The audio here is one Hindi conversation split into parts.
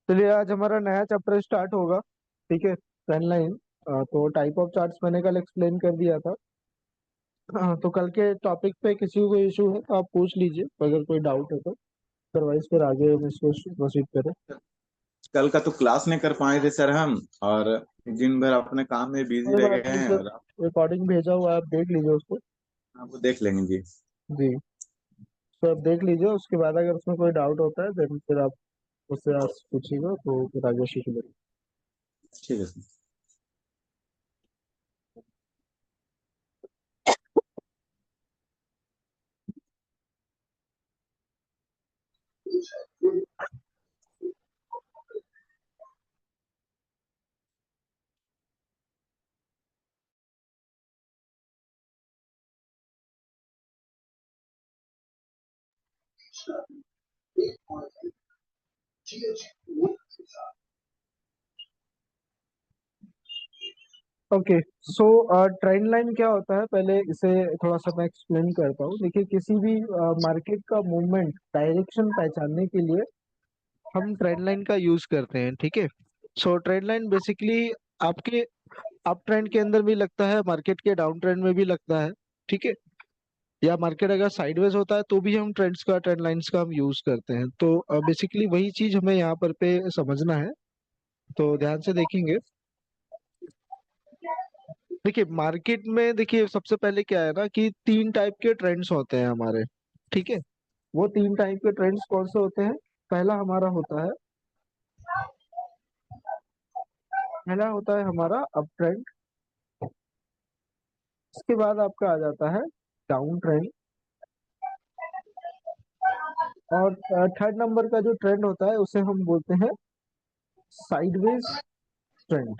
चलिए आज हमारा नया चैप्टर स्टार्ट होगा। ठीक है, ट्रेंड लाइन। तो टाइप ऑफ चार्ट्स मैंने कल एक्सप्लेन कर दिया था। तो कल के टॉपिक पे किसी को कोई इशू है तो आप पूछ लीजिए, अगर कोई डाउट है तो। अदरवाइज फिर आगे हम इसको प्रोसीड करें। कल का तो क्लास नहीं कर पाए थे सर हम। और दिन भर अपने काम में बिजी कोई रह बात गए नहीं हैं। सर, और आप रिकॉर्डिंग भेजा हुआ है, आप देख लीजिए उसको। आपको देख लेंगे जी। जी, तो आप देख लीजिए, उसके बाद अगर उसमें कोई डाउट होता है देन फिर आप उससे आज पूछिएगा तो फिर आगे सीख लेंगे। ठीक है सर। ओके, सो ट्रेंड लाइन क्या होता है, पहले इसे थोड़ा सा मैं एक्सप्लेन करता हूँ। देखिए, किसी भी मार्केट का मूवमेंट डायरेक्शन पहचानने के लिए हम ट्रेंड लाइन का यूज करते हैं। ठीक है, सो ट्रेंड लाइन बेसिकली आपके अप ट्रेंड के अंदर भी लगता है, मार्केट के डाउन ट्रेंड में भी लगता है। ठीक है, या मार्केट अगर साइडवेज होता है तो भी हम ट्रेंड लाइंस का हम यूज करते हैं। तो बेसिकली वही चीज हमें यहाँ पर पे समझना है, तो ध्यान से देखेंगे। देखिए मार्केट में, देखिए सबसे पहले क्या है ना कि तीन टाइप के ट्रेंड्स होते हैं हमारे। ठीक है, वो तीन टाइप के ट्रेंड्स कौन से होते हैं? पहला हमारा होता है पहला होता है हमारा अप ट्रेंड। इसके बाद आपका आ जाता है डाउन ट्रेंड। और थर्ड नंबर का जो ट्रेंड होता है उसे हम बोलते हैं साइडवेज ट्रेंड।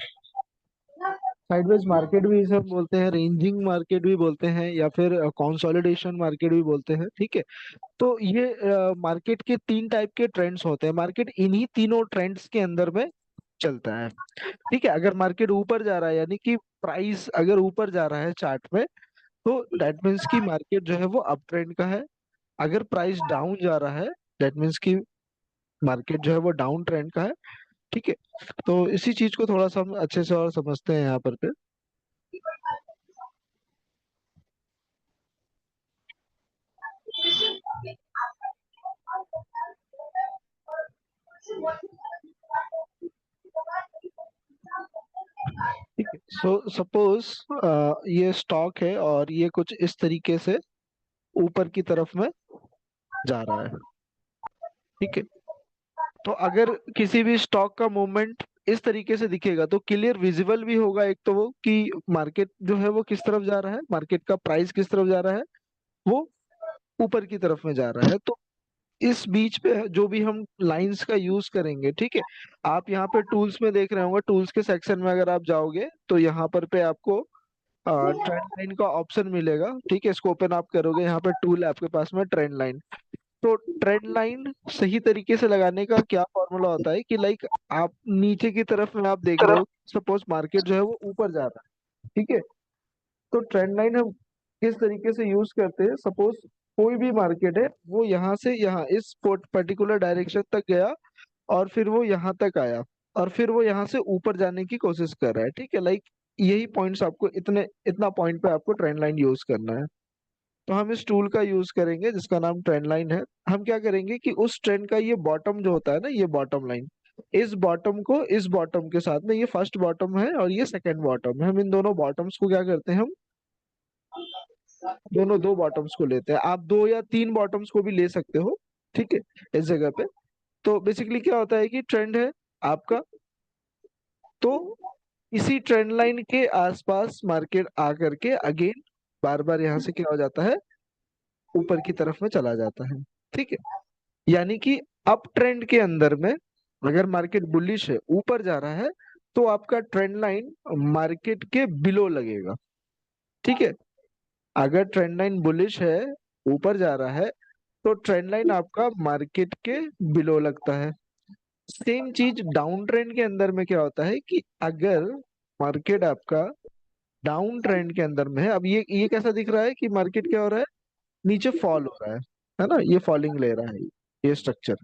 साइडवेज मार्केट भी इसे हम बोलते हैं, रेंजिंग मार्केट भी बोलते हैं, या फिर कंसोलिडेशन मार्केट भी बोलते हैं। ठीक है, तो ये मार्केट के तीन टाइप के ट्रेंड्स होते हैं। मार्केट इन्हीं तीनों ट्रेंड्स के अंदर में चलता है। ठीक है, अगर मार्केट ऊपर जा रहा है, यानी कि प्राइस अगर ऊपर जा रहा है चार्ट में, तो दैट मीन्स कि मार्केट जो है वो अप ट्रेंड का है। अगर प्राइस डाउन जा रहा है, दैट मीन्स कि मार्केट जो है वो डाउन ट्रेंड का है। ठीक है, तो इसी चीज को थोड़ा सा हम अच्छे से और समझते हैं यहाँ पर पे। ठीक है, सो सपोज ये स्टॉक है और ये कुछ इस तरीके से ऊपर की तरफ में जा रहा है। ठीक है, तो अगर किसी भी स्टॉक का मूवमेंट इस तरीके से दिखेगा तो क्लियर विजिबल भी होगा, एक तो वो कि मार्केट जो है वो किस तरफ जा रहा है, मार्केट का प्राइस किस तरफ जा रहा है, वो ऊपर की तरफ में जा रहा है। तो इस बीच पे जो भी हम लाइंस का यूज करेंगे, ठीक है, आप यहाँ पे टूल्स में देख रहे होंगे, टूल्स के सेक्शन में अगर आप जाओगे तो यहाँ पर पे आपको ट्रेंड लाइन का ऑप्शन मिलेगा। ठीक है, इसको ओपन आप करोगे, यहाँ पे टूल है आपके पास में ट्रेंड लाइन। तो ट्रेंड लाइन सही तरीके से लगाने का क्या फॉर्मूला होता है कि लाइक आप नीचे की तरफ में आप देख रहे हो, सपोज मार्केट जो है वो ऊपर जा रहा है। ठीक है, तो ट्रेंड लाइन हम किस तरीके से यूज करते हैं? सपोज कोई भी मार्केट है, वो यहाँ से यहाँ इस पर्टिकुलर डायरेक्शन तक गया और फिर वो यहाँ तक आया और फिर वो यहाँ से ऊपर जाने की कोशिश कर रहा है। ठीक है, लाइक यही पॉइंट्स आपको इतना पॉइंट पे आपको ट्रेंड लाइन यूज करना है। तो हम इस टूल का यूज करेंगे जिसका नाम ट्रेंड लाइन है। हम क्या करेंगे कि उस ट्रेंड का ये बॉटम जो होता है ना, ये बॉटम लाइन, इस बॉटम को इस बॉटम के साथ में, ये फर्स्ट बॉटम है और ये सेकंड बॉटम है, हम इन दोनों बॉटम्स को क्या करते हैं, हम दोनों दो बॉटम्स को लेते हैं। आप दो या तीन बॉटम्स को भी ले सकते हो। ठीक है, इस जगह पे। तो बेसिकली क्या होता है कि ट्रेंड है आपका, तो इसी ट्रेंड लाइन के आसपास मार्केट आकर के अगेन बार बार यहाँ से क्या हो जाता है, ऊपर की तरफ में चला जाता है। ठीक है, यानी कि अप ट्रेंड के अंदर में अगर मार्केट बुलिश है, ऊपर जा रहा है, तो आपका ट्रेंड लाइन मार्केट के बिलो लगेगा। ठीक है, अगर ट्रेंड लाइन बुलिश है, ऊपर जा रहा है, तो ट्रेंड लाइन आपका मार्केट के बिलो लगता है। सेम चीज डाउन ट्रेंड के अंदर में क्या होता है कि अगर मार्केट आपका डाउन ट्रेंड के अंदर में है, अब ये कैसा दिख रहा है कि मार्केट क्या हो रहा है, नीचे फॉल हो रहा है ना, ये फॉलिंग ले रहा है ये स्ट्रक्चर।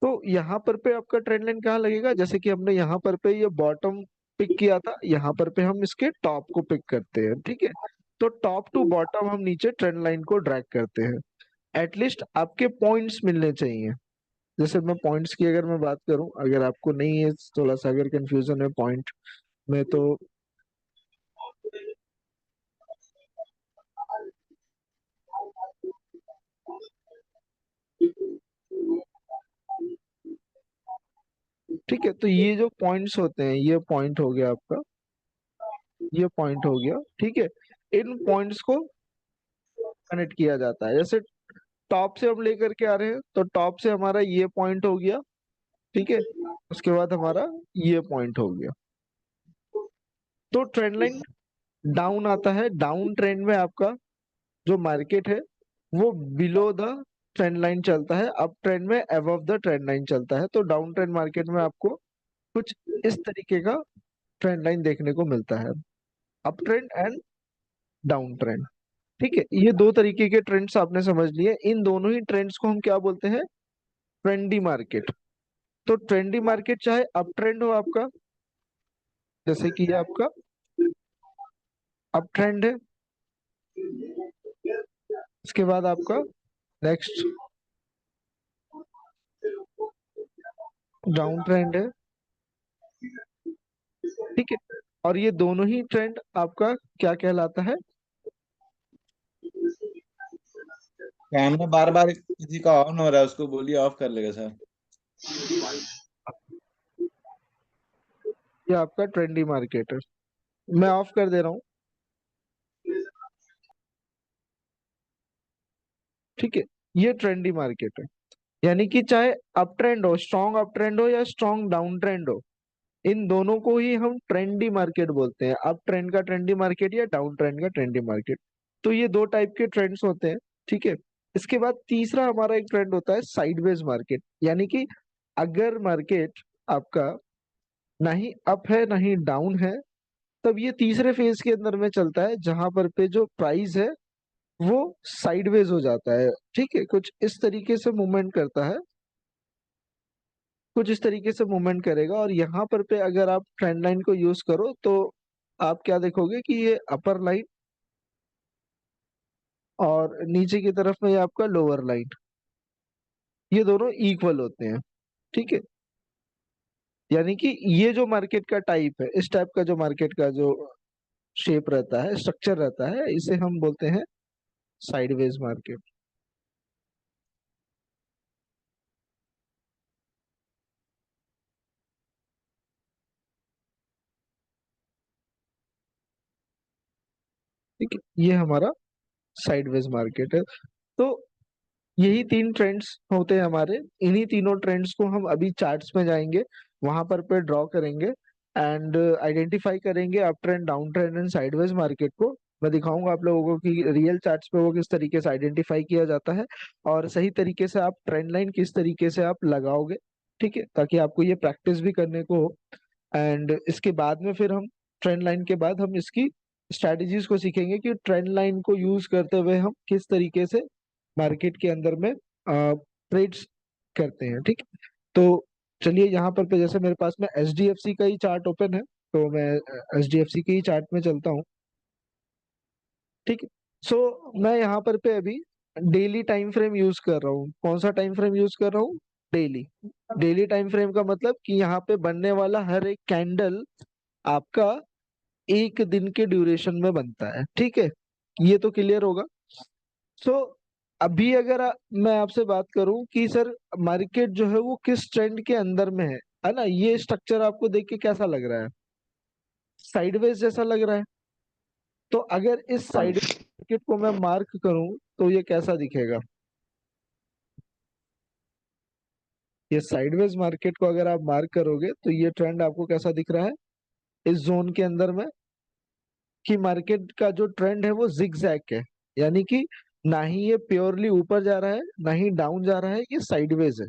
तो यहाँ पर पे आपका ट्रेंड लाइन कहाँ लगेगा, जैसे कि हमने यहाँ पर पे ये बॉटम पिक किया था, यहाँ पर पे हम इसके टॉप को पिक करते हैं, ठीक है। तो टॉप टू बॉटम हम नीचे ट्रेंड लाइन को ड्रैग करते हैं। एटलीस्ट आपके पॉइंट्स मिलने चाहिए। जैसे मैं पॉइंट्स की अगर मैं बात करूं, अगर आपको नहीं है थोड़ा सा अगर कंफ्यूजन है पॉइंट में, तो ठीक है। तो ये जो पॉइंट्स होते हैं, ये पॉइंट हो गया आपका, ये पॉइंट हो गया, ठीक है। इन पॉइंट्स को कनेक्ट किया जाता है। जैसे टॉप से हम लेकर के आ रहे हैं, तो टॉप से हमारा ये पॉइंट हो गया, ठीक है। उसके बाद हमारा ये पॉइंट हो गया। तो ट्रेंड लाइन डाउन आता है, डाउन ट्रेंड में आपका जो मार्केट है वो बिलो द ट्रेंड लाइन चलता है, अप ट्रेंड में अबव द ट्रेंड लाइन चलता है। तो डाउन ट्रेंड मार्केट में आपको कुछ इस तरीके का ट्रेंड लाइन देखने को मिलता है, up trend and down trend, ठीक है। ये दो तरीके के ट्रेंड्स आपने समझ लिए। इन दोनों ही ट्रेंड्स को हम क्या बोलते हैं, ट्रेंडी मार्केट। तो ट्रेंडी मार्केट चाहे अप ट्रेंड हो आपका, जैसे कि ये आपका अप ट्रेंड है, इसके बाद आपका नेक्स्ट डाउन ट्रेंड है, ठीक है। और ये दोनों ही ट्रेंड आपका क्या कहलाता है, कैमरा बार बार किसी का ऑन हो रहा है, उसको बोलिए ऑफ कर लेगा सर। ये आपका ट्रेंडी मार्केट है। मैं ऑफ कर दे रहा हूँ, ठीक है। ये ट्रेंडी मार्केट है, यानी कि चाहे अप ट्रेंड हो, स्ट्रॉन्ग अप ट्रेंड हो या स्ट्रॉन्ग डाउन ट्रेंड हो, इन दोनों को ही हम ट्रेंडी मार्केट बोलते हैं। अप ट्रेंड का ट्रेंडी मार्केट या डाउन ट्रेंड का ट्रेंडी मार्केट। तो ये दो टाइप के ट्रेंड्स होते हैं, ठीक है। इसके बाद तीसरा हमारा एक ट्रेंड होता है साइडवेज मार्केट, यानी कि अगर मार्केट आपका ना ही अप है ना ही डाउन है, तब ये तीसरे फेज के अंदर में चलता है, जहां पर पे जो प्राइस है वो साइडवेज हो जाता है, ठीक है। कुछ इस तरीके से मूवमेंट करता है, कुछ इस तरीके से मूवमेंट करेगा। और यहाँ पर पे अगर आप ट्रेंड लाइन को यूज करो, तो आप क्या देखोगे कि ये अपर लाइन और नीचे की तरफ में ये आपका लोअर लाइन, ये दोनों इक्वल होते हैं, ठीक है। यानी कि ये जो मार्केट का टाइप है, इस टाइप का जो मार्केट का जो शेप रहता है, स्ट्रक्चर रहता है, इसे हम बोलते हैं साइडवेज मार्केट। ठीक है, ये हमारा साइडवेज मार्केट है। तो यही तीन ट्रेंड्स होते हैं हमारे। इन्हीं तीनों ट्रेंड्स को हम अभी चार्ट्स में जाएंगे, वहां पर पे ड्रॉ करेंगे एंड आइडेंटिफाई करेंगे up trend, down trend and sideways market को। मैं दिखाऊंगा आप लोगों को कि रियल चार्ट्स पे वो किस तरीके से आइडेंटिफाई किया जाता है, और सही तरीके से आप ट्रेंड लाइन किस तरीके से आप लगाओगे, ठीक है, ताकि आपको ये प्रैक्टिस भी करने को हो। एंड इसके बाद में फिर हम ट्रेंड लाइन के बाद हम इसकी स्ट्रैटेजीज को सीखेंगे कि ट्रेंड लाइन को यूज करते हुए हम किस तरीके से मार्केट के अंदर में ट्रेड्स करते हैं, ठीक है। तो चलिए यहाँ पर पे जैसे मेरे पास में एचडीएफसी का ही चार्ट ओपन है, तो मैं एचडीएफसी के ही चार्ट में चलता हूँ, ठीक है। सो मैं यहाँ पर पे अभी डेली टाइम फ्रेम यूज कर रहा हूँ। कौन सा टाइम फ्रेम यूज कर रहा हूँ, डेली। डेली टाइम फ्रेम का मतलब कि यहाँ पे बनने वाला हर एक कैंडल आपका एक दिन के ड्यूरेशन में बनता है, ठीक है। ये तो क्लियर होगा। सो अभी अगर मैं आपसे बात करूं कि सर मार्केट जो है वो किस ट्रेंड के अंदर में है ना, ये स्ट्रक्चर आपको देख के कैसा लग रहा है, साइडवेज जैसा लग रहा है। तो अगर इस साइड मार्केट को मैं मार्क करूं, तो ये कैसा दिखेगा, ये साइडवेज मार्केट को अगर आप मार्क करोगे तो ये ट्रेंड आपको कैसा दिख रहा है इस जोन के अंदर में, कि मार्केट का जो ट्रेंड है वो जिगजैग है, यानी कि ना ही ये प्योरली ऊपर जा रहा है ना ही डाउन जा रहा है, ये साइडवेज है,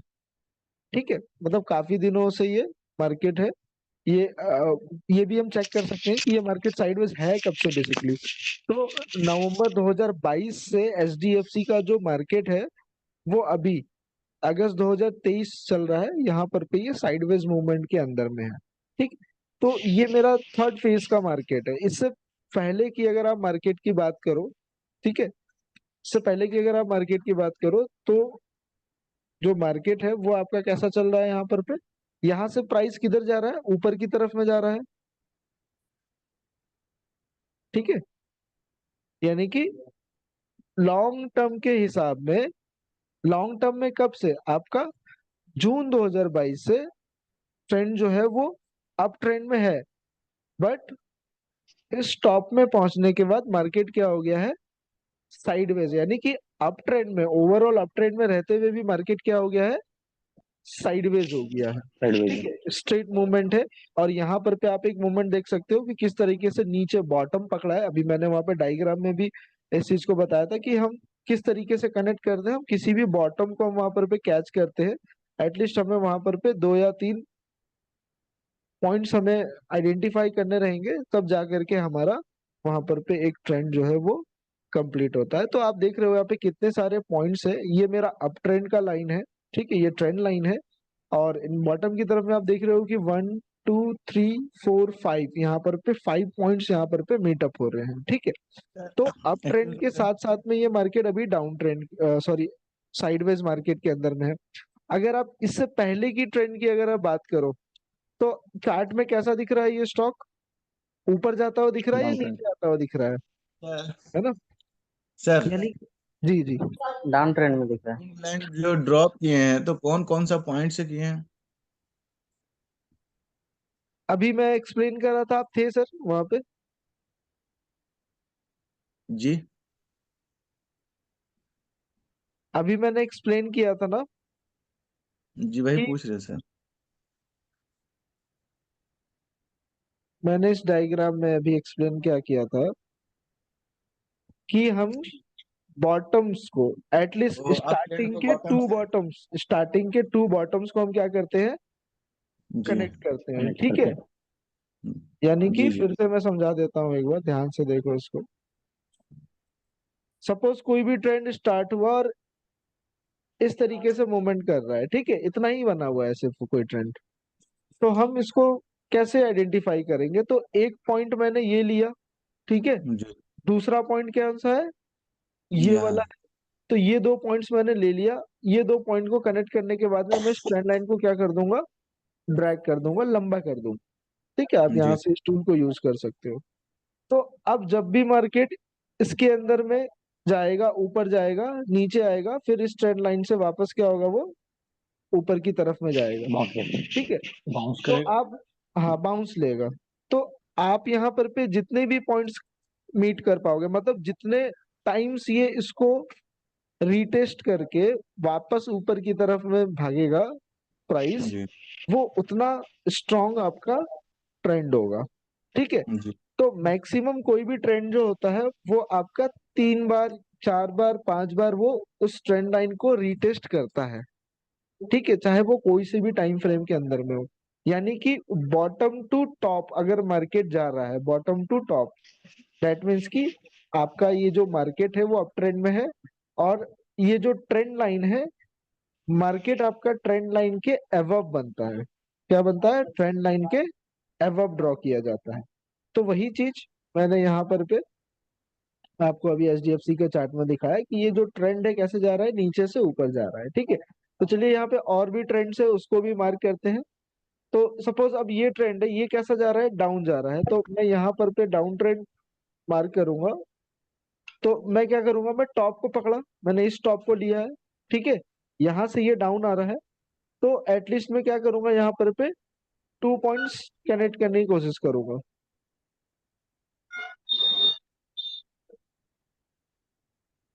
ठीक है। मतलब काफी दिनों से ये मार्केट है, ये भी हम चेक कर सकते हैं कि ये मार्केट साइडवेज है कब से बेसिकली। तो नवंबर 2022 से एचडीएफसी का जो मार्केट है वो अभी अगस्त 2023 चल रहा है, यहाँ पर पे ये साइडवेज मूवमेंट के अंदर में है। ठीक। तो ये मेरा थर्ड फेज का मार्केट है। इससे पहले की अगर आप मार्केट की बात करो, ठीक है, इससे पहले की अगर आप मार्केट की बात करो तो जो मार्केट है वो आपका कैसा चल रहा है यहाँ पर पे, यहाँ से प्राइस किधर जा रहा है, ऊपर की तरफ में जा रहा है। ठीक है, यानी कि लॉन्ग टर्म के हिसाब में, लॉन्ग टर्म में कब से आपका जून 2022 से ट्रेंड जो है वो अप ट्रेंड में है। बट इस टॉप में पहुंचने के बाद मार्केट क्या हो गया है, साइडवेज, यानी कि अप ट्रेंड में, ओवरऑल अप ट्रेंड में रहते हुए भी मार्केट क्या हो गया है, साइडवेज हो गया है। ठीक साइडवेज। है, स्ट्रेट मूवमेंट है। और यहाँ पर पे आप एक मूवमेंट देख सकते हो कि किस तरीके से नीचे बॉटम पकड़ा है। अभी मैंने वहां पे डायग्राम में भी इस चीज को बताया था कि हम किस तरीके से कनेक्ट करते हैं। हम किसी भी बॉटम को हम वहां पर पे कैच करते हैं, एटलीस्ट हमें वहां पर पे 2 या 3 पॉइंट्स हमें आइडेंटिफाई करने रहेंगे, तब जा करके हमारा वहां पर पे एक ट्रेंड जो है वो कंप्लीट होता है। तो आप देख रहे हो यहाँ पे कितने सारे पॉइंट्स है। ये मेरा अप ट्रेंड का लाइन है, ठीक है, ये ट्रेंड लाइन है। और इन बॉटम की तरफ में आप देख रहे हो कि 1 2 3 4 5, यहाँ पर पे 5 पॉइंट्स यहाँ पर पे मीटअप हो रहे हैं। ठीक है, तो अप ट्रेंड के साथ साथ में ये मार्केट अभी down trend, sorry, sideways market के अंदर में है। अगर आप इससे पहले की ट्रेंड की अगर आप बात करो तो चार्ट में कैसा दिख रहा है, ये स्टॉक ऊपर जाता हुआ दिख रहा है या डाउन ट्रेंड। नीचे आता हुआ दिख रहा है ना। सर, यानी जी जी, डाउन ट्रेंड में दिख रहा है। लाइन जो ड्रॉप किए हैं तो कौन कौन सा पॉइंट से किए हैं? अभी मैं एक्सप्लेन कर रहा था, आप थे सर वहां पे। जी। अभी मैंने एक्सप्लेन किया था ना जी वही कि पूछ रहे सर। मैंने इस डायग्राम में अभी एक्सप्लेन क्या किया था कि हम बॉटम्स को, एटलीस्ट तो आप ट्रेंड स्टार्टिंग को के बॉटम टू से। बॉटम्स, स्टार्टिंग के 2 बॉटम्स को हम क्या करते हैं, जी। कनेक्ट करते हैं। कनेक्ट ठीक करते है, हैं। यानी कि जी जी। फिर से मैं समझा देता हूँ, एक बार ध्यान से देखो इसको। सपोज कोई भी ट्रेंड स्टार्ट हुआ और इस तरीके से मूवमेंट कर रहा है, ठीक है, इतना ही बना हुआ है सिर्फ कोई ट्रेंड, तो हम इसको कैसे आइडेंटिफाई करेंगे। तो एक पॉइंट मैंने ये लिया, ठीक है, जी। दूसरा पॉइंट कौन सा है, ये वाला। यहाँ। तो ये 2 पॉइंट्स मैंने ले लिया। ये 2 पॉइंट को कनेक्ट करने के बाद में मैं इस ट्रेंड लाइन को क्या कर दूंगा, ड्रैग कर दूंगा, लंबा कर दूंगा। ठीक है, आप यहाँ जी से इस टूल को यूज कर सकते हो। तो अब जब भी मार्केट इसके अंदर में जाएगा, ऊपर जाएगा, नीचे आएगा, फिर इस ट्रेंड लाइन से वापस क्या होगा, वो ऊपर की तरफ में जाएगा। बाउंस ठीक है, करेगा। बाउंस तो करेगा। आप, हाँ, बाउंस लेगा। तो आप यहाँ पर पे जितने भी पॉइंट्स मीट कर पाओगे, मतलब जितने टाइम्स ये इसको रीटेस्ट करके वापस ऊपर की तरफ में भागेगा प्राइस, जी। वो उतना स्ट्रांग आपका ट्रेंड होगा। ठीक है, जी तो मैक्सिमम कोई भी ट्रेंड जो होता है वो आपका 3 बार, 4 बार, 5 बार वो उस ट्रेंड लाइन को रीटेस्ट करता है। ठीक है, चाहे वो कोई से भी टाइम फ्रेम के अंदर में हो। यानी कि बॉटम टू टॉप अगर मार्केट जा रहा है, bottom to top, that means कि आपका ये जो मार्केट है वो अप ट्रेंड में है। और ये जो ट्रेंड लाइन है, मार्केट आपका ट्रेंड लाइन के एवब बनता है। क्या बनता है, ट्रेंड लाइन के एवब ड्रॉ किया जाता है। तो वही चीज मैंने यहाँ पर पे आपको अभी एचडीएफसी के चार्ट में दिखाया है कि ये जो ट्रेंड है कैसे जा रहा है, नीचे से ऊपर जा रहा है। ठीक है, तो चलिए यहाँ पे और भी ट्रेंड्स है उसको भी मार्क करते हैं। तो सपोज अब ये ट्रेंड है, ये कैसा जा रहा है, डाउन जा रहा है, तो मैं यहाँ पर पे डाउन ट्रेंड मार्क करूंगा। तो मैं क्या करूंगा, मैं टॉप को पकड़ा, मैंने इस टॉप को लिया है। ठीक है, यहाँ से ये डाउन आ रहा है, तो एटलीस्ट मैं क्या करूंगा, यहाँ पर पे 2 पॉइंट्स कनेक्ट करने की कोशिश करूंगा।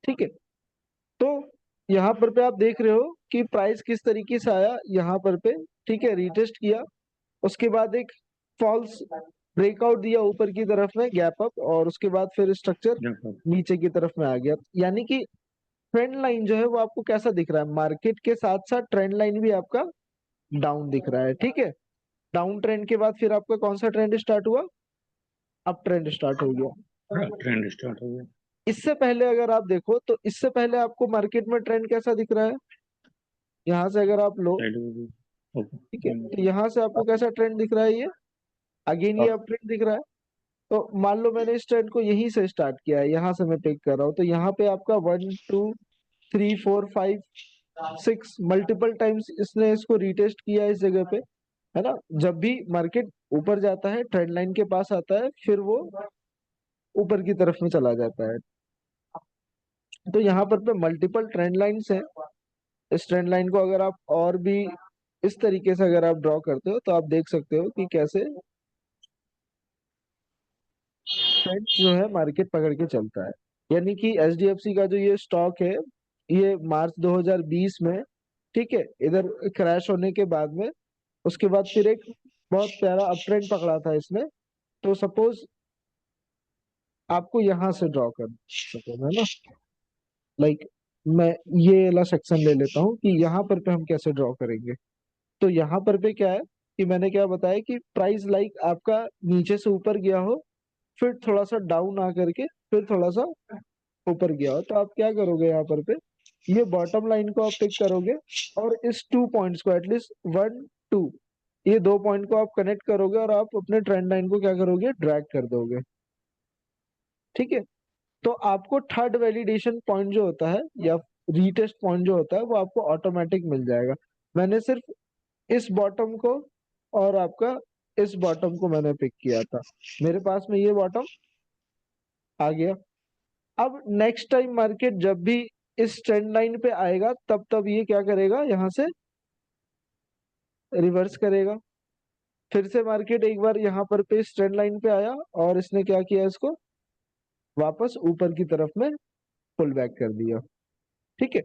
ठीक है, तो यहाँ पर पे आप देख रहे हो कि प्राइस किस तरीके से आया यहाँ पर पे। ठीक है, रिटेस्ट किया, उसके बाद एक फॉल्स ब्रेकआउट दिया ऊपर की तरफ में, गैप अप, और उसके बाद फिर स्ट्रक्चर नीचे की तरफ में आ गया। यानी कि ट्रेंड लाइन जो है वो आपको कैसा दिख रहा है, मार्केट के साथ साथ ट्रेंड लाइन भी आपका डाउन दिख रहा है। ठीक है, डाउन ट्रेंड के बाद फिर आपका कौन सा ट्रेंड स्टार्ट हुआ? अप ट्रेंड स्टार्ट हो गया। ट्रेंड स्टार्ट हो गया। इससे पहले अगर आप देखो तो इससे पहले आपको मार्केट में ट्रेंड कैसा दिख रहा है? यहाँ से अगर आप लो, साइडवेज। ओके। ठीक है, तो यहाँ से आपको कैसा ट्रेंड दिख रहा है? ये अगेन ये अप ट्रेंड दिख रहा है। तो मान लो मैंने इस ट्रेंड को यहीं से स्टार्ट किया है, यहाँ से मैं पिक कर रहा हूँ, तो यहाँ पे आपका 1 2 3 4 5 6 मल्टीपल टाइम्स इसने इसको रिटेस्ट किया है इस जगह पे, है ना। जब भी मार्केट ऊपर जाता है ट्रेंड लाइन के पास आता है, फिर वो ऊपर की तरफ में चला जाता है। तो यहाँ पर पे मल्टीपल ट्रेंड लाइंस है। इस ट्रेंड लाइन को अगर आप और भी इस तरीके से अगर आप ड्रॉ करते हो तो आप देख सकते हो कि कैसे ट्रेंड जो है मार्केट पकड़ के चलता है। यानी कि एचडीएफसी का जो ये स्टॉक है, ये मार्च 2020 में, ठीक है, इधर क्रैश होने के बाद में, उसके बाद फिर एक बहुत प्यारा अप ट्रेंड पकड़ा था इसने। तो सपोज आपको यहाँ से ड्रॉ कर सपोज, है ना, लाइक मैं ये वाला सेक्शन ले लेता हूँ कि यहाँ पर पे हम कैसे ड्रॉ करेंगे। तो यहाँ पर पे क्या है कि मैंने क्या बताया कि प्राइस लाइक आपका नीचे से ऊपर गया हो, फिर थोड़ा सा डाउन आ करके फिर थोड़ा सा ऊपर गया हो, तो आप क्या करोगे यहाँ पर पे, ये बॉटम लाइन को आप पिक करोगे और इस 2 पॉइंट्स को एटलीस्ट 1 2, ये 2 पॉइंट को आप कनेक्ट करोगे और आप अपने ट्रेंड लाइन को क्या करोगे, ड्रैग कर दोगे। ठीक है, तो आपको थर्ड वैलिडेशन पॉइंट जो होता है या रीटेस्ट पॉइंट जो होता है वो आपको ऑटोमेटिक मिल जाएगा। मैंने सिर्फ इस बॉटम को और आपका इस बॉटम को मैंने पिक किया था, मेरे पास में ये बॉटम आ गया। अब नेक्स्ट टाइम मार्केट जब भी इस ट्रेंड लाइन पे आएगा तब तब ये क्या करेगा, यहाँ से रिवर्स करेगा। फिर से मार्केट एक बार यहाँ पर पे इस ट्रेंड लाइन पे आया और इसने क्या किया, इसको वापस ऊपर की तरफ में पुल बैक कर दिया। ठीक है,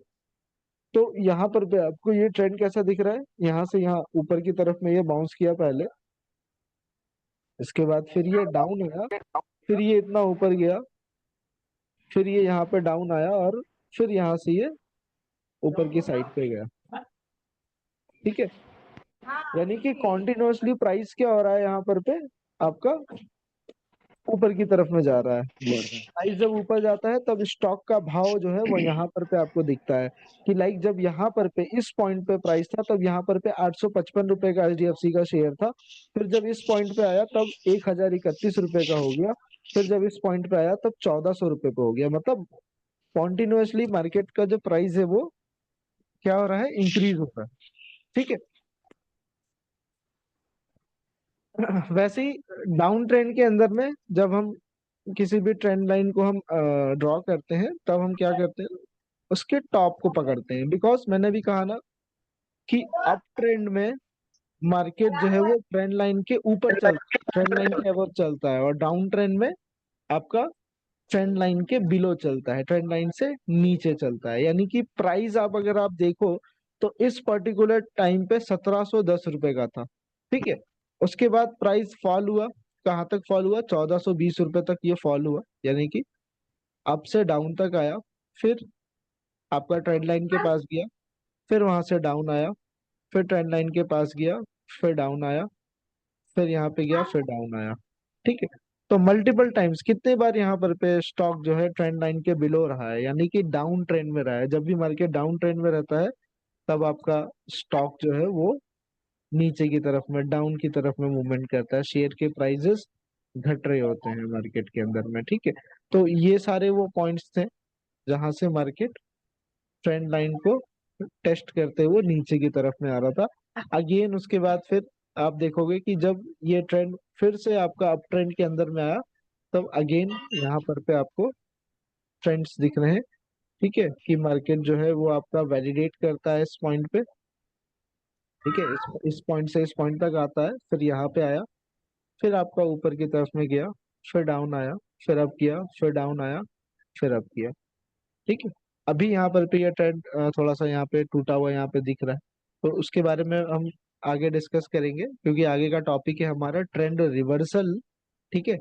तो यहाँ पर पे आपको ये ट्रेंड कैसा दिख रहा है, यहाँ से यहाँ ऊपर की तरफ में ये बाउंस किया पहले, इसके बाद फिर ये डाउन आया, फिर ये इतना ऊपर गया, फिर ये यहाँ पे डाउन आया और फिर यहाँ से ये ऊपर की साइड पे गया। ठीक है, यानी कि कॉन्टिन्यूअसली प्राइस क्या हो रहा है यहाँ पर पे आपका ऊपर की तरफ में जा रहा है। प्राइस जब ऊपर जाता है तब स्टॉक का भाव जो है वो यहाँ पर पे आपको दिखता है कि लाइक जब यहाँ पर पे इस पॉइंट पे प्राइस था तब यहाँ पर पे 855 रुपए का एचडीएफसी का शेयर था। फिर जब इस पॉइंट पे आया तब 1031 रुपए का हो गया। फिर जब इस पॉइंट पे आया तब 1400 रुपए पे हो गया। मतलब कॉन्टिन्यूअसली मार्केट का जो प्राइस है वो क्या हो रहा है, इंक्रीज हो रहा है। ठीक है, वैसे ही डाउन ट्रेंड के अंदर में जब हम किसी भी ट्रेंड लाइन को हम ड्रॉ करते हैं तब हम क्या करते हैं, उसके टॉप को पकड़ते हैं। बिकॉज मैंने भी कहा ना कि अप ट्रेंड में मार्केट जो है वो ट्रेंड लाइन के ऊपर चलता है, ट्रेंड लाइन के अबव चलता है, और डाउन ट्रेंड में आपका ट्रेंड लाइन के बिलो चलता है, ट्रेंड लाइन से नीचे चलता है। यानी कि प्राइस आप अगर आप देखो तो इस पर्टिकुलर टाइम पे 1710 रुपए का था। ठीक है, उसके बाद प्राइस फॉल हुआ, कहाँ तक फॉल हुआ, 1420 रुपए तक ये फॉल हुआ, यानी कि अप से डाउन तक आया। फिर आपका ट्रेंड लाइन के पास गया, फिर वहां से डाउन आया, फिर ट्रेंड लाइन के पास गया, फिर डाउन आया, फिर यहाँ पे गया, फिर डाउन आया। ठीक है, तो मल्टीपल टाइम्स कितने बार यहाँ पर पे स्टॉक जो है ट्रेंड लाइन के बिलो रहा है, यानी कि डाउन ट्रेंड में रहा है। जब भी मार्केट डाउन ट्रेंड में रहता है तब आपका स्टॉक जो है वो नीचे की तरफ में, डाउन की तरफ में मूवमेंट करता है, शेयर के प्राइसेस घट रहे होते हैं मार्केट के अंदर में। ठीक है, तो ये सारे वो पॉइंट्स थे जहां से मार्केट ट्रेंड लाइन को टेस्ट करते हुए नीचे की तरफ में आ रहा था। अगेन उसके बाद फिर आप देखोगे कि जब ये ट्रेंड फिर से आपका अप ट्रेंड के अंदर में आया तब अगेन यहाँ पर पे आपको ट्रेंड्स दिख रहे हैं। ठीक है, कि मार्केट जो है वो आपका वैलिडेट करता है इस पॉइंट पे। ठीक है, इस पॉइंट से इस पॉइंट तक आता है, फिर यहाँ पे आया, फिर आपका ऊपर की तरफ में गया, फिर डाउन आया, फिर अप किया, फिर डाउन आया, फिर अप किया। ठीक है, अभी यहाँ पर पे ये ट्रेंड थोड़ा सा यहाँ पे टूटा हुआ यहाँ पे दिख रहा है, तो उसके बारे में हम आगे डिस्कस करेंगे क्योंकि आगे का टॉपिक है हमारा ट्रेंड रिवर्सल। ठीक है,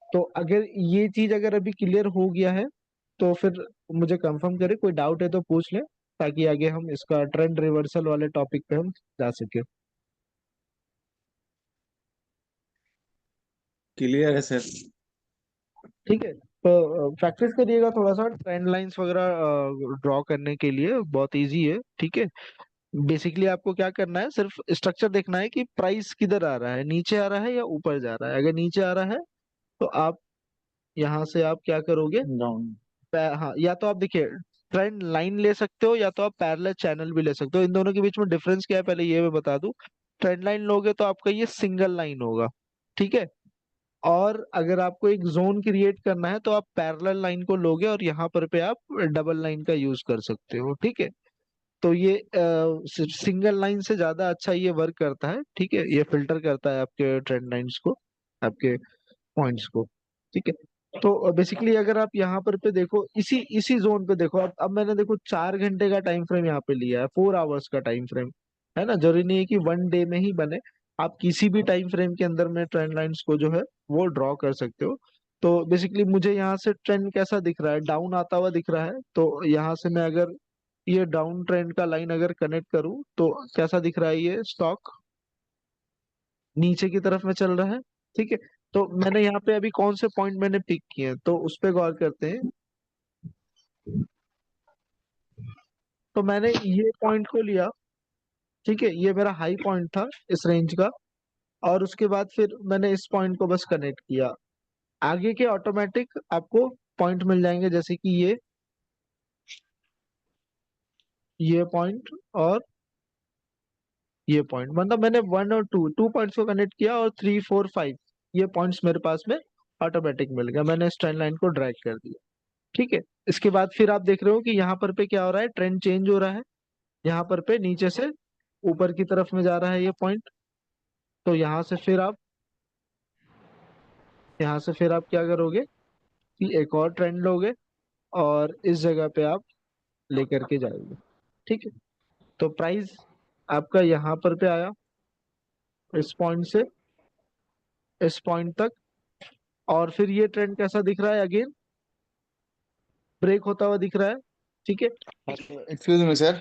तो अगर ये चीज अगर अभी क्लियर हो गया है तो फिर मुझे कंफर्म करे, कोई डाउट है तो पूछ ले, ताकि आगे हम इसका ट्रेंड रिवर्सल वाले टॉपिक पे हम जा सके। क्लियर है सर। ठीक है, तो प्रैक्टिस करिएगा थोड़ा सा ट्रेंड लाइंस वगैरह ड्रॉ करने के लिए, बहुत इजी है। ठीक है, बेसिकली आपको क्या करना है, सिर्फ स्ट्रक्चर देखना है कि प्राइस किधर आ रहा है, नीचे आ रहा है या ऊपर जा रहा है। अगर नीचे आ रहा है तो आप यहाँ से आप क्या करोगे, डाउन। हाँ, या तो आप देखिए ट्रेंड लाइन ले सकते हो या तो आप पैरेलल चैनल भी ले सकते हो। इन दोनों के बीच में डिफरेंस क्या है पहले ये मैं बता दूं। ट्रेंड लाइन लोगे तो आपका ये सिंगल लाइन होगा, ठीक है। और अगर आपको एक जोन क्रिएट करना है तो आप पैरेलल लाइन को लोगे और यहाँ पर पे आप डबल लाइन का यूज कर सकते हो, ठीक है। तो ये सिंगल लाइन से ज्यादा अच्छा ये वर्क करता है, ठीक है। ये फिल्टर करता है आपके ट्रेंड लाइंस को, आपके पॉइंट्स को, ठीक है। तो बेसिकली अगर आप यहाँ पर पे देखो, इसी इसी जोन पे देखो, अब मैंने देखो 4 घंटे का टाइम फ्रेम यहाँ पे लिया है, 4 आवर्स का टाइम फ्रेम है ना। जरूरी नहीं है कि वन डे में ही बने, आप किसी भी टाइम फ्रेम के अंदर में ट्रेंड लाइंस को जो है वो ड्रॉ कर सकते हो। तो बेसिकली मुझे यहाँ से ट्रेंड कैसा दिख रहा है, डाउन आता हुआ दिख रहा है। तो यहाँ से मैं अगर ये डाउन ट्रेंड का लाइन अगर कनेक्ट करूं तो कैसा दिख रहा है, ये स्टॉक नीचे की तरफ में चल रहा है, ठीक है। तो मैंने यहाँ पे अभी कौन से पॉइंट मैंने पिक किए हैं तो उस पे गौर करते हैं। तो मैंने ये पॉइंट को लिया, ठीक है, ये मेरा हाई पॉइंट था इस रेंज का। और उसके बाद फिर मैंने इस पॉइंट को बस कनेक्ट किया। आगे के ऑटोमेटिक आपको पॉइंट मिल जाएंगे, जैसे कि ये पॉइंट और ये पॉइंट, मतलब मैंने वन और टू पॉइंट्स को कनेक्ट किया और 3 4 5 ये पॉइंट्स मेरे पास में ऑटोमेटिक मिल गया। मैंने इस ट्रेंड लाइन को ड्रैग कर दिया, ठीक है। इसके बाद फिर आप देख रहे हो कि यहाँ पर पे क्या हो रहा है, ट्रेंड चेंज हो रहा है। यहाँ पर पे नीचे से ऊपर की तरफ में जा रहा है ये पॉइंट। तो यहाँ से फिर आप क्या करोगे कि एक और ट्रेंड लोगे और इस जगह पे आप लेकर के जाओगे, ठीक है। तो प्राइस आपका यहाँ पर पे आया, इस पॉइंट से इस पॉइंट तक। और फिर ये ट्रेंड कैसा दिख रहा है, अगेन ब्रेक होता हुआ दिख रहा है, ठीक है। Excuse me sir.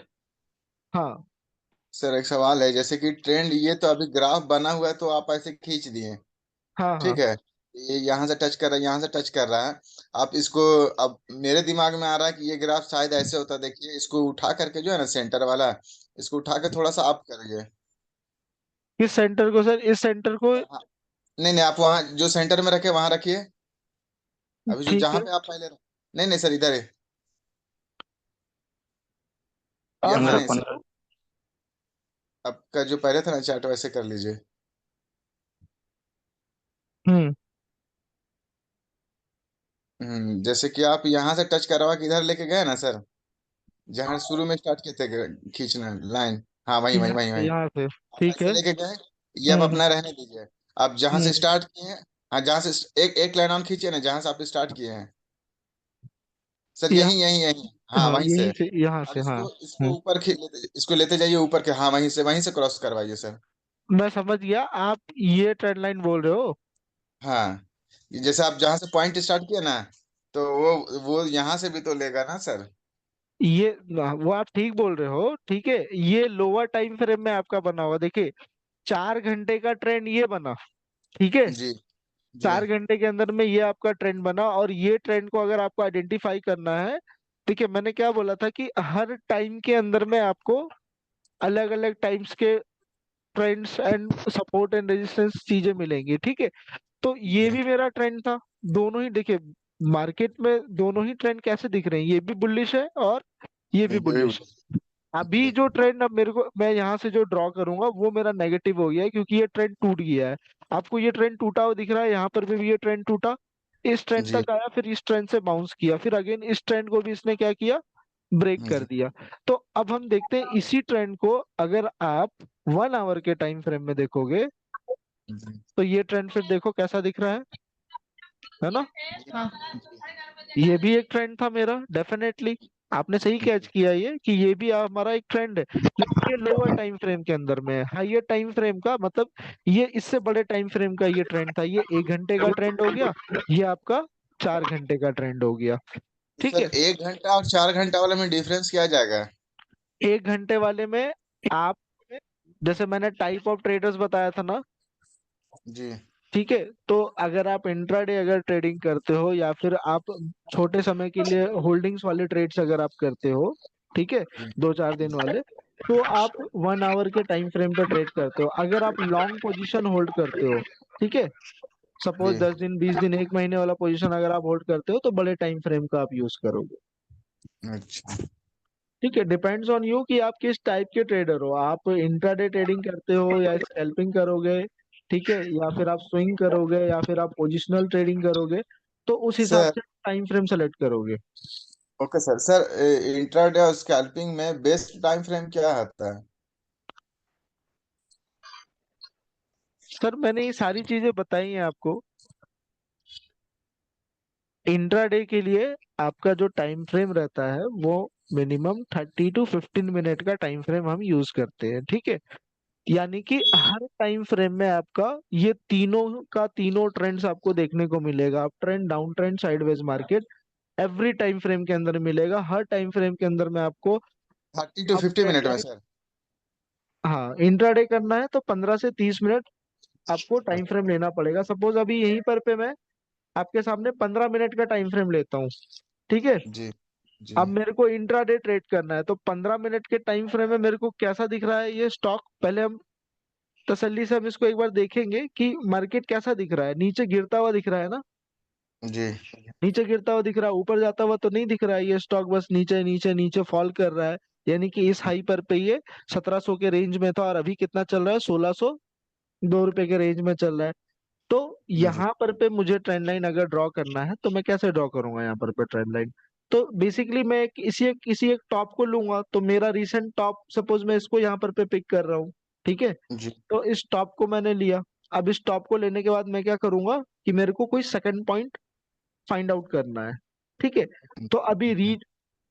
हाँ सर एक सवाल है, जैसे कि ट्रेंड ये तो अभी ग्राफ बना हुआ है तो आप ऐसे खींच दिए, हाँ हाँ। ठीक है। ये यहाँ से टच कर रहा है, यहाँ से टच कर रहा है। आप इसको, अब मेरे दिमाग में आ रहा है कि ये ग्राफ शायद ऐसे होता है। देखिए इसको उठा करके जो है ना सेंटर वाला, इसको उठा के थोड़ा सा अप करिए। किस सेंटर को सर, इस सेंटर को? हाँ, नहीं नहीं, आप वहाँ जो सेंटर में रखे वहां रखिए। अभी जो ठीक जहाँ है, पे आप पहले नहीं नहीं सर, इधर है। आप यहाँ 15 नहीं सर, 15। आपका जो पहले था ना चार्ट वैसे कर लीजिए। हम्म। जैसे कि आप यहाँ से टच करवा के इधर लेके गए ना सर, जहाँ शुरू में स्टार्ट किए थे खींचना लाइन। हाँ वहीं वहीं वहीं वहीं यहाँ से, आप ठीक ऐसे है। लेके गए। ये आप हम्म। अपना रहने दीजिए। आप जहाँ से हम्म। स्टार्ट किए हैं, हाँ जहाँ से एक एक लाइन ऑन खींचिए ना, जहाँ से आप स्टार्ट किए हैं सर, यहाँ, यहीं यहीं यहीं, हाँ हाँ वहीं से। यहीं से, यहाँ अब से, हाँ। इसको इसको ऊपर इसको लेते जाइए ऊपर के, हाँ वहीं से क्रॉस करवाइए सर। मैं समझ गया, आप ये ट्रेंड लाइन बोल रहे हो। हाँ, जैसे आप जहाँ से पॉइंट स्टार्ट किए ना, तो वो यहाँ से भी तो लेगा ना सर। ये वो आप ठीक बोल रहे हो, ठीक है। ये लोअर टाइम फ्रेम में आपका बना हुआ, देखिए 4 घंटे का ट्रेंड ये बना, ठीक है। जी जी 4 घंटे के अंदर में ये आपका ट्रेंड बना, और ये ट्रेंड को अगर आपको आइडेंटिफाई करना है, देखिए मैंने क्या बोला था कि हर टाइम के अंदर में आपको अलग अलग टाइप्स के trends and support and resistance चीजें मिलेंगी, ठीक है। तो ये जी। भी मेरा ट्रेंड था। दोनों ही देखिए, मार्केट में दोनों ही ट्रेंड कैसे दिख रहे हैं, ये भी बुलिश है और ये भी ये बुलिश है। अभी जी जो ट्रेंड अब मेरे को, मैं यहाँ से जो ड्रॉ करूंगा वो मेरा नेगेटिव हो गया है, क्योंकि ये ट्रेंड टूट गया है। आपको ये ट्रेंड टूटा हुआ दिख रहा है, यहाँ पर भी ये ट्रेंड टूटा, इस ट्रेंड जी तक आया, फिर इस ट्रेंड से बाउंस किया, फिर अगेन इस ट्रेंड को भी इसने क्या किया, ब्रेक कर जी दिया। तो अब हम देखते हैं इसी ट्रेंड को अगर आप 1 आवर के टाइम फ्रेम में देखोगे जी तो ये ट्रेंड फिर देखो कैसा दिख रहा है ना। जी जी ये भी एक ट्रेंड था मेरा, डेफिनेटली आपने सही कैच जी। किया ये कि ये भी हमारा एक ट्रेंड है, लेकिन ये लोअर टाइम फ्रेम के अंदर में है। हाइयर टाइम फ्रेम का मतलब ये इससे बड़े टाइम फ्रेम का ये ट्रेंड था, ये 1 घंटे का ट्रेंड हो गया, ये आपका 4 घंटे का ट्रेंड हो गया, ठीक सर है। 1 घंटा और 4 घंटा वाले में डिफरेंस क्या जाएगा? 1 घंटे वाले में आप, जैसे मैंने टाइप ऑफ ट्रेडर्स बताया था ना, जी ठीक है। तो अगर आप इंट्राडे अगर ट्रेडिंग करते हो या फिर आप छोटे समय के लिए होल्डिंग्स वाले ट्रेड्स अगर आप करते हो, ठीक है, जी 2-4 दिन वाले, तो आप 1 आवर के टाइम फ्रेम पे ट्रेड करते हो। अगर आप लॉन्ग पोजीशन होल्ड करते हो, ठीक है, सपोज जी। 10 दिन 20 दिन 1 महीने वाला पोजीशन अगर आप होल्ड करते हो तो बड़े टाइम फ्रेम का आप यूज करोगे। अच्छा ठीक है, डिपेंड्स ऑन यू कि आप किस टाइप के ट्रेडर हो, आप इंट्राडे ट्रेडिंग करते हो या स्कैल्पिंग करोगे, ठीक है, या फिर आप स्विंग करोगे या फिर आप पोजिशनल ट्रेडिंग करोगे, तो उस हिसाब सर। से टाइम फ्रेम सेलेक्ट करोगे। Okay sir. सर इंट्राडे और स्कैल्पिंग में बेस्ट टाइम फ्रेम क्या आता है? सर मैंने ये सारी चीजें बताई हैं आपको। इंट्राडे के लिए आपका जो टाइम फ्रेम रहता है वो मिनिमम 30 to 15 मिनट का टाइम फ्रेम हम यूज करते हैं, ठीक है। यानी कि हर टाइम फ्रेम में आपका ये तीनों का तीनों ट्रेंड्स आपको देखने को मिलेगा, up trend, down trend, sideways market, every time frame के अंदर मिलेगा। हर टाइम फ्रेम के अंदर में आपको 30 to 50 मिनट में अपट्रेंड, सर? हाँ, इंट्राडे करना है तो 15 से 30 मिनट आपको टाइम फ्रेम लेना पड़ेगा। सपोज अभी यहीं पर पे मैं आपके सामने 15 मिनट का टाइम फ्रेम लेता हूँ, ठीक है। जी जी अब मेरे को इंट्राडे ट्रेड करना है तो 15 मिनट के टाइम फ्रेम में मेरे को कैसा दिख रहा है ये स्टॉक, पहले हम तसल्ली से हम इसको एक बार देखेंगे कि मार्केट कैसा दिख रहा है। नीचे गिरता हुआ दिख रहा है ना, जी नीचे गिरता हुआ दिख रहा है, ऊपर जाता हुआ तो नहीं दिख रहा है। ये स्टॉक बस नीचे नीचे नीचे फॉल कर रहा है। यानी कि इस हाई पर पे ये 1700 के रेंज में था और अभी कितना चल रहा है, 1602 रुपए के रेंज में चल रहा है। तो जी यहाँ पर पे मुझे ट्रेंड लाइन अगर ड्रॉ करना है तो मैं कैसे ड्रॉ करूंगा यहाँ पर पे ट्रेंड लाइन। तो बेसिकली मैं किसी एक टॉप को लूंगा, तो मेरा रीसेंट टॉप सपोज मैं इसको यहाँ पर पे पिक कर रहा हूँ, ठीक है। जी तो इस टॉप को मैंने लिया। अब इस टॉप को लेने के बाद मैं क्या करूंगा कि मेरे को कोई सेकंड पॉइंट फाइंड आउट करना है, ठीक है। तो अभी री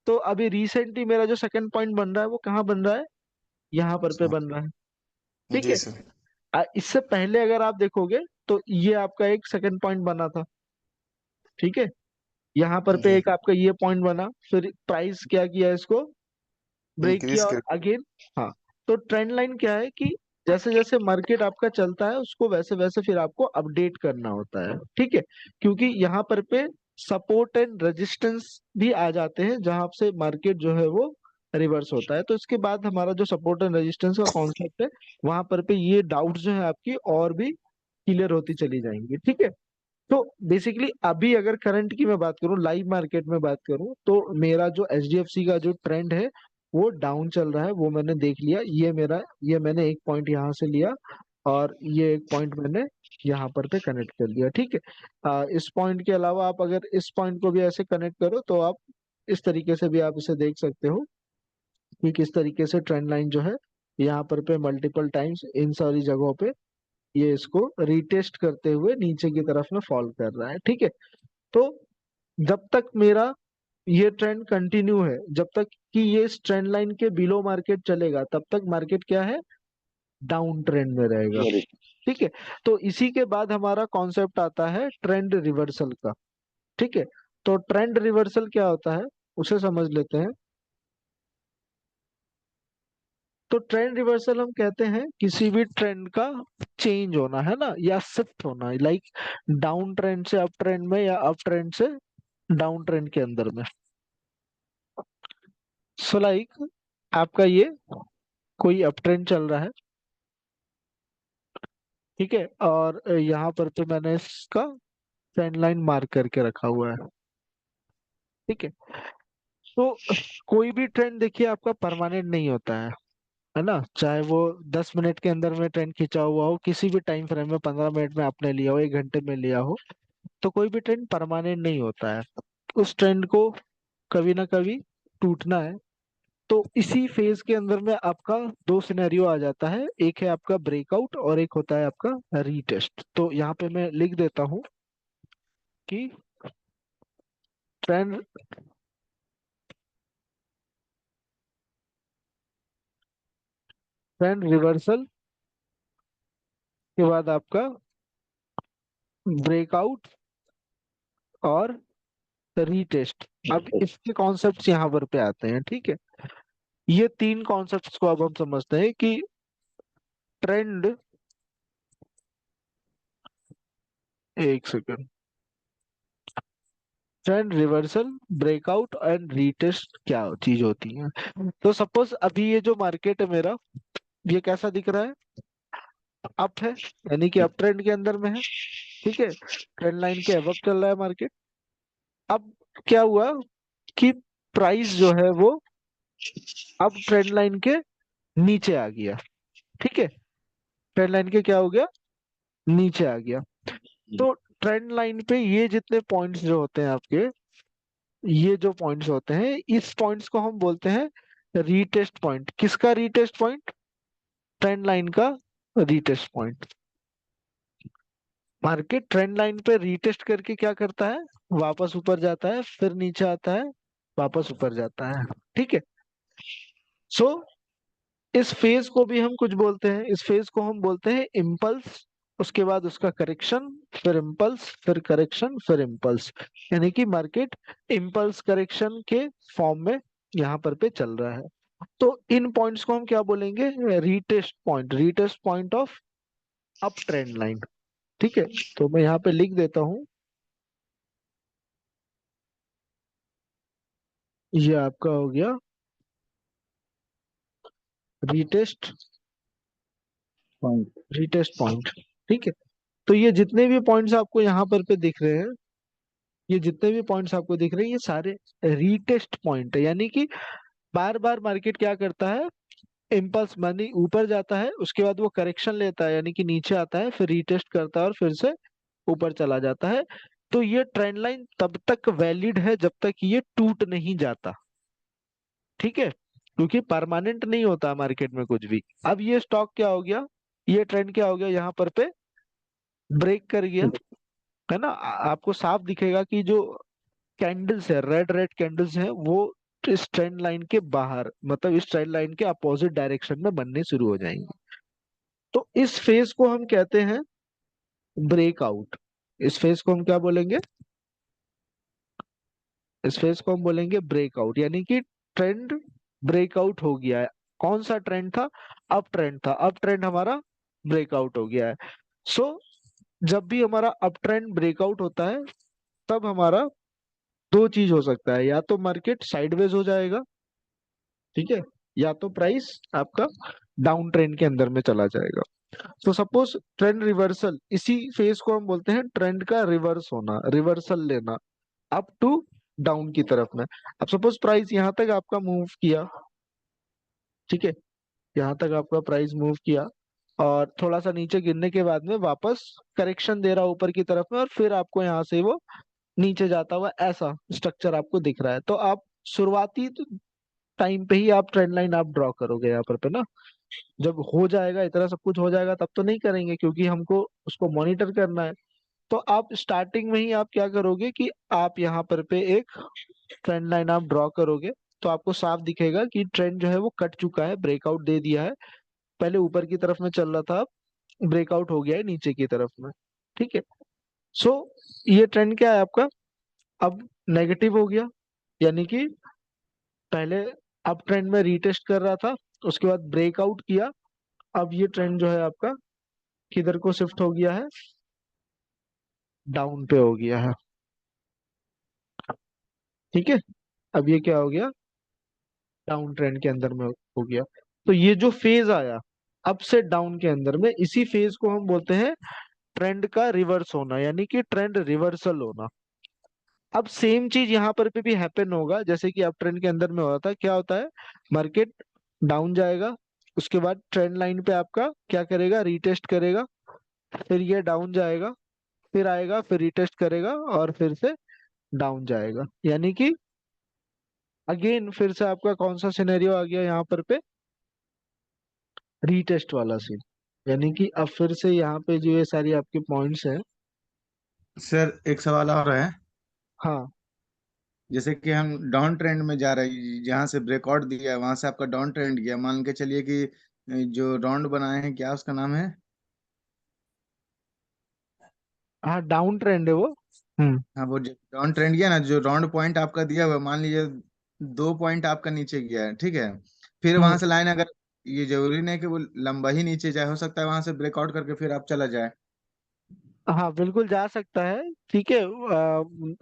तो अभी रिसेंटली मेरा जो सेकंड पॉइंट बन रहा है वो कहाँ बन रहा है, यहाँ पर पे बन रहा है, ठीक जी है। सर। इससे पहले अगर आप देखोगे तो ये आपका एक सेकंड पॉइंट बना था, ठीक है। यहाँ पर पे जी एक आपका ये पॉइंट बना, फिर प्राइस क्या किया, इसको ब्रेक इंक्रीज किया और कर। अगेन। हाँ, तो ट्रेंड लाइन क्या है कि जैसे जैसे मार्केट आपका चलता है उसको वैसे वैसे फिर आपको अपडेट करना होता है, ठीक है। क्योंकि यहाँ पर पे सपोर्ट एंड रेजिस्टेंस भी आ जाते हैं जहां से मार्केट जो है वो रिवर्स होता है। तो इसके बाद हमारा जो सपोर्ट एंड रेजिस्टेंस का कॉन्सेप्ट है वहां पर पे ये डाउट जो है आपकी और भी क्लियर होती चली जाएंगी, ठीक है। तो बेसिकली अभी अगर करंट की मैं बात करूं, लाइव मार्केट में बात करूं, तो मेरा जो एचडीएफसी का जो ट्रेंड है वो डाउन चल रहा है, वो मैंने देख लिया। ये मैंने एक पॉइंट यहाँ से लिया और ये एक पॉइंट मैंने यहाँ पर पे कनेक्ट कर दिया, ठीक है। इस पॉइंट के अलावा आप अगर इस पॉइंट को भी ऐसे कनेक्ट करो तो आप इस तरीके से भी आप इसे देख सकते हो कि किस तरीके से ट्रेंड लाइन जो है यहाँ पर पे मल्टीपल टाइम्स इन सारी जगहों पे ये इसको रीटेस्ट करते हुए नीचे की तरफ में फॉल कर रहा है, ठीक है। तो जब तक मेरा ये ट्रेंड कंटिन्यू है, जब तक कि ये इस ट्रेंड लाइन के बिलो मार्केट चलेगा तब तक मार्केट क्या है, डाउन ट्रेंड में रहेगा, ठीक है। तो इसी के बाद हमारा कॉन्सेप्ट आता है ट्रेंड रिवर्सल का, ठीक है। तो ट्रेंड रिवर्सल क्या होता है उसे समझ लेते हैं। तो ट्रेंड रिवर्सल हम कहते हैं किसी भी ट्रेंड का चेंज होना, है ना, या शिफ्ट होना, लाइक डाउन ट्रेंड से अप ट्रेंड में या अप ट्रेंड से डाउन ट्रेंड के अंदर में। सो लाइक आपका ये कोई अप ट्रेंड चल रहा है, ठीक है, और यहाँ पर तो मैंने इसका ट्रेंड लाइन मार्क करके रखा हुआ है, ठीक है। तो कोई भी ट्रेंड देखिए आपका परमानेंट नहीं होता है ना, चाहे वो 10 मिनट के अंदर में ट्रेंड खिंचा हुआ हो, किसी भी टाइम फ्रेम में 15 मिनट में आपने लिया हो, 1 घंटे में लिया हो, तो कोई भी ट्रेंड परमानेंट नहीं होता है। उस ट्रेंड को कभी ना कभी टूटना है। तो इसी फेज के अंदर में आपका दो सिनेरियो आ जाता है, एक है आपका ब्रेकआउट और एक होता है आपका रीटेस्ट। तो यहाँ पे मैं लिख देता हूँ कि ट्रेंड ट्रेंड रिवर्सल के बाद आपका ब्रेकआउट और रीटेस्ट। अब इसके कॉन्सेप्ट्स यहाँ पर पे आते हैं, ठीक है। ये तीन कॉन्सेप्ट्स को अब हम समझते हैं कि ट्रेंड एक second. Trend reversal, breakout and retest क्या चीज होती है? तो सपोज अभी ये जो मार्केट है मेरा, ये कैसा दिख रहा है? अप है, यानी कि अप ट्रेंड के अंदर में है। ठीक है, ट्रेंड लाइन के अबव चल रहा है मार्केट। अब क्या हुआ कि प्राइस जो है वो अब ट्रेंड लाइन के नीचे आ गया। ठीक है, ट्रेंड लाइन के क्या हो गया, नीचे आ गया। तो ट्रेंड लाइन पे ये जितने पॉइंट्स जो होते हैं आपके, ये जो पॉइंट्स होते हैं, इस पॉइंट्स को हम बोलते हैं रीटेस्ट पॉइंट। किसका रीटेस्ट पॉइंट? ट्रेंड लाइन का retest point. Market trend line पे रीटेस्ट करके क्या करता है, वापस ऊपर जाता है, फिर नीचे आता है, वापस ऊपर जाता है। ठीक है, सो इस फेज को भी हम कुछ बोलते हैं, इस फेज को हम बोलते हैं इम्पल्स। उसके बाद उसका करेक्शन, फिर इम्पल्स, फिर करेक्शन, फिर इम्पल्स। यानी कि मार्केट इम्पल्स करेक्शन के फॉर्म में यहाँ पर पे चल रहा है। तो इन पॉइंट्स को हम क्या बोलेंगे? Retest point, retest point of up trend line. ठीक है, तो मैं यहाँ पे लिख देता हूँ, ये आपका हो गया रीटेस्ट, पॉइंट। Retest point. ठीक है, तो ये जितने भी पॉइंट्स आपको यहाँ पर पे दिख रहे हैं, ये जितने भी पॉइंट्स आपको दिख रहे हैं, ये सारे रीटेस्ट पॉइंट है। यानी कि बार बार मार्केट क्या करता है, इम्पल्स मानी ऊपर जाता है, उसके बाद वो करेक्शन लेता है, यानी कि नीचे आता है, फिर रीटेस्ट करता है और फिर से ऊपर चला जाता है। तो ये ट्रेंड लाइन तब तक वैलिड है जब तक ये टूट नहीं जाता। ठीक है, क्योंकि परमानेंट नहीं होता मार्केट में कुछ भी। अब ये स्टॉक क्या हो गया, ये ट्रेंड क्या हो गया, यहाँ पर पे ब्रेक कर गया, है ना? आपको साफ दिखेगा कि जो कैंडल्स है, रेड रेड कैंडल्स हैं, वो इस ट्रेंड लाइन के बाहर, मतलब इस ट्रेंड लाइन के अपोजिट डायरेक्शन में बनने शुरू हो जाएंगे। तो इस फेज को हम कहते हैं ब्रेकआउट। इस फेज को हम क्या बोलेंगे? इस फेज को हम बोलेंगे ब्रेकआउट। यानी कि ट्रेंड ब्रेकआउट हो गया है। कौन सा ट्रेंड था? अप ट्रेंड था, अप ट्रेंड हमारा ब्रेकआउट हो गया है। सो जब भी हमारा अप ट्रेंड ब्रेकआउट होता है, तब हमारा दो चीज हो सकता है, या तो मार्केट साइडवेज हो जाएगा, ठीक है, या तो प्राइस आपका डाउन ट्रेंड के अंदर में चला जाएगा। तो सपोज ट्रेंड रिवर्सल, इसी फेज को हम बोलते हैं ट्रेंड का रिवर्स होना, रिवर्सल लेना अप टू डाउन की तरफ में। अब सपोज प्राइस यहाँ तक आपका मूव किया, ठीक है, यहाँ तक आपका प्राइस मूव किया और थोड़ा सा नीचे गिरने के बाद में वापस करेक्शन दे रहा ऊपर की तरफ में, और फिर आपको यहाँ से वो नीचे जाता हुआ ऐसा स्ट्रक्चर आपको दिख रहा है। तो आप शुरुआती टाइम पे ही आप ट्रेंड लाइन आप ड्रॉ करोगे यहाँ पर पे ना। जब हो जाएगा इतना सब कुछ हो जाएगा तब तो नहीं करेंगे, क्योंकि हमको उसको मॉनिटर करना है। तो आप स्टार्टिंग में ही आप क्या करोगे कि आप यहाँ पर पे एक ट्रेंड लाइन आप ड्रॉ करोगे, तो आपको साफ दिखेगा कि ट्रेंड जो है वो कट चुका है, ब्रेकआउट दे दिया है। पहले ऊपर की तरफ में चल रहा था, अब ब्रेकआउट हो गया है नीचे की तरफ में। ठीक है, सो ये ट्रेंड क्या है आपका, अब नेगेटिव हो गया। यानी कि पहले अप ट्रेंड में रीटेस्ट कर रहा था, उसके बाद ब्रेकआउट किया, अब ये ट्रेंड जो है आपका किधर को शिफ्ट हो गया है, डाउन पे हो गया है। ठीक है, अब ये क्या हो गया, डाउन ट्रेंड के अंदर में हो गया। तो ये जो फेज आया अप से डाउन के अंदर में, इसी फेज को हम बोलते हैं ट्रेंड का रिवर्स होना, यानी कि ट्रेंड रिवर्सल होना। अब सेम चीज यहाँ पर भी हैपन होगा जैसे कि अप ट्रेंड के अंदर में हो रहा था। क्या होता है, मार्केट डाउन जाएगा, उसके बाद ट्रेंड लाइन पे आपका क्या करेगा, रीटेस्ट करेगा, फिर ये डाउन जाएगा, फिर आएगा, फिर रीटेस्ट करेगा और फिर से डाउन जाएगा। यानी कि अगेन फिर से आपका कौन सा सिनेरियो आ गया यहाँ पर पे, रीटेस्ट वाला सीन। यानी कि अब फिर से यहाँ पे जो ये सारी आपके पॉइंट्स हैं। सर एक सवाल और है। हाँ, जैसे कि हम डाउन ट्रेंड में जा रहे हैं, जहाँ से ब्रेकआउट दिया है वहां से आपका डाउन ट्रेंड गया, मान के चलिए कि जो राउंड बनाए हैं, क्या उसका नाम है? हाँ डाउन ट्रेंड है वो। हम्म। हाँ, वो डाउन ट्रेंड गया ना, जो राउंड पॉइंट आपका दिया हुआ है, मान लीजिए 2 पॉइंट आपका नीचे गया है, ठीक है। फिर हम्म। वहां से लाइन, अगर ये जरूरी नहीं कि वो लंबा ही नीचे जाए, हो सकता है वहां से ब्रेकआउट करके फिर आप चला जाए। हाँ बिल्कुल जा सकता है। ठीक है,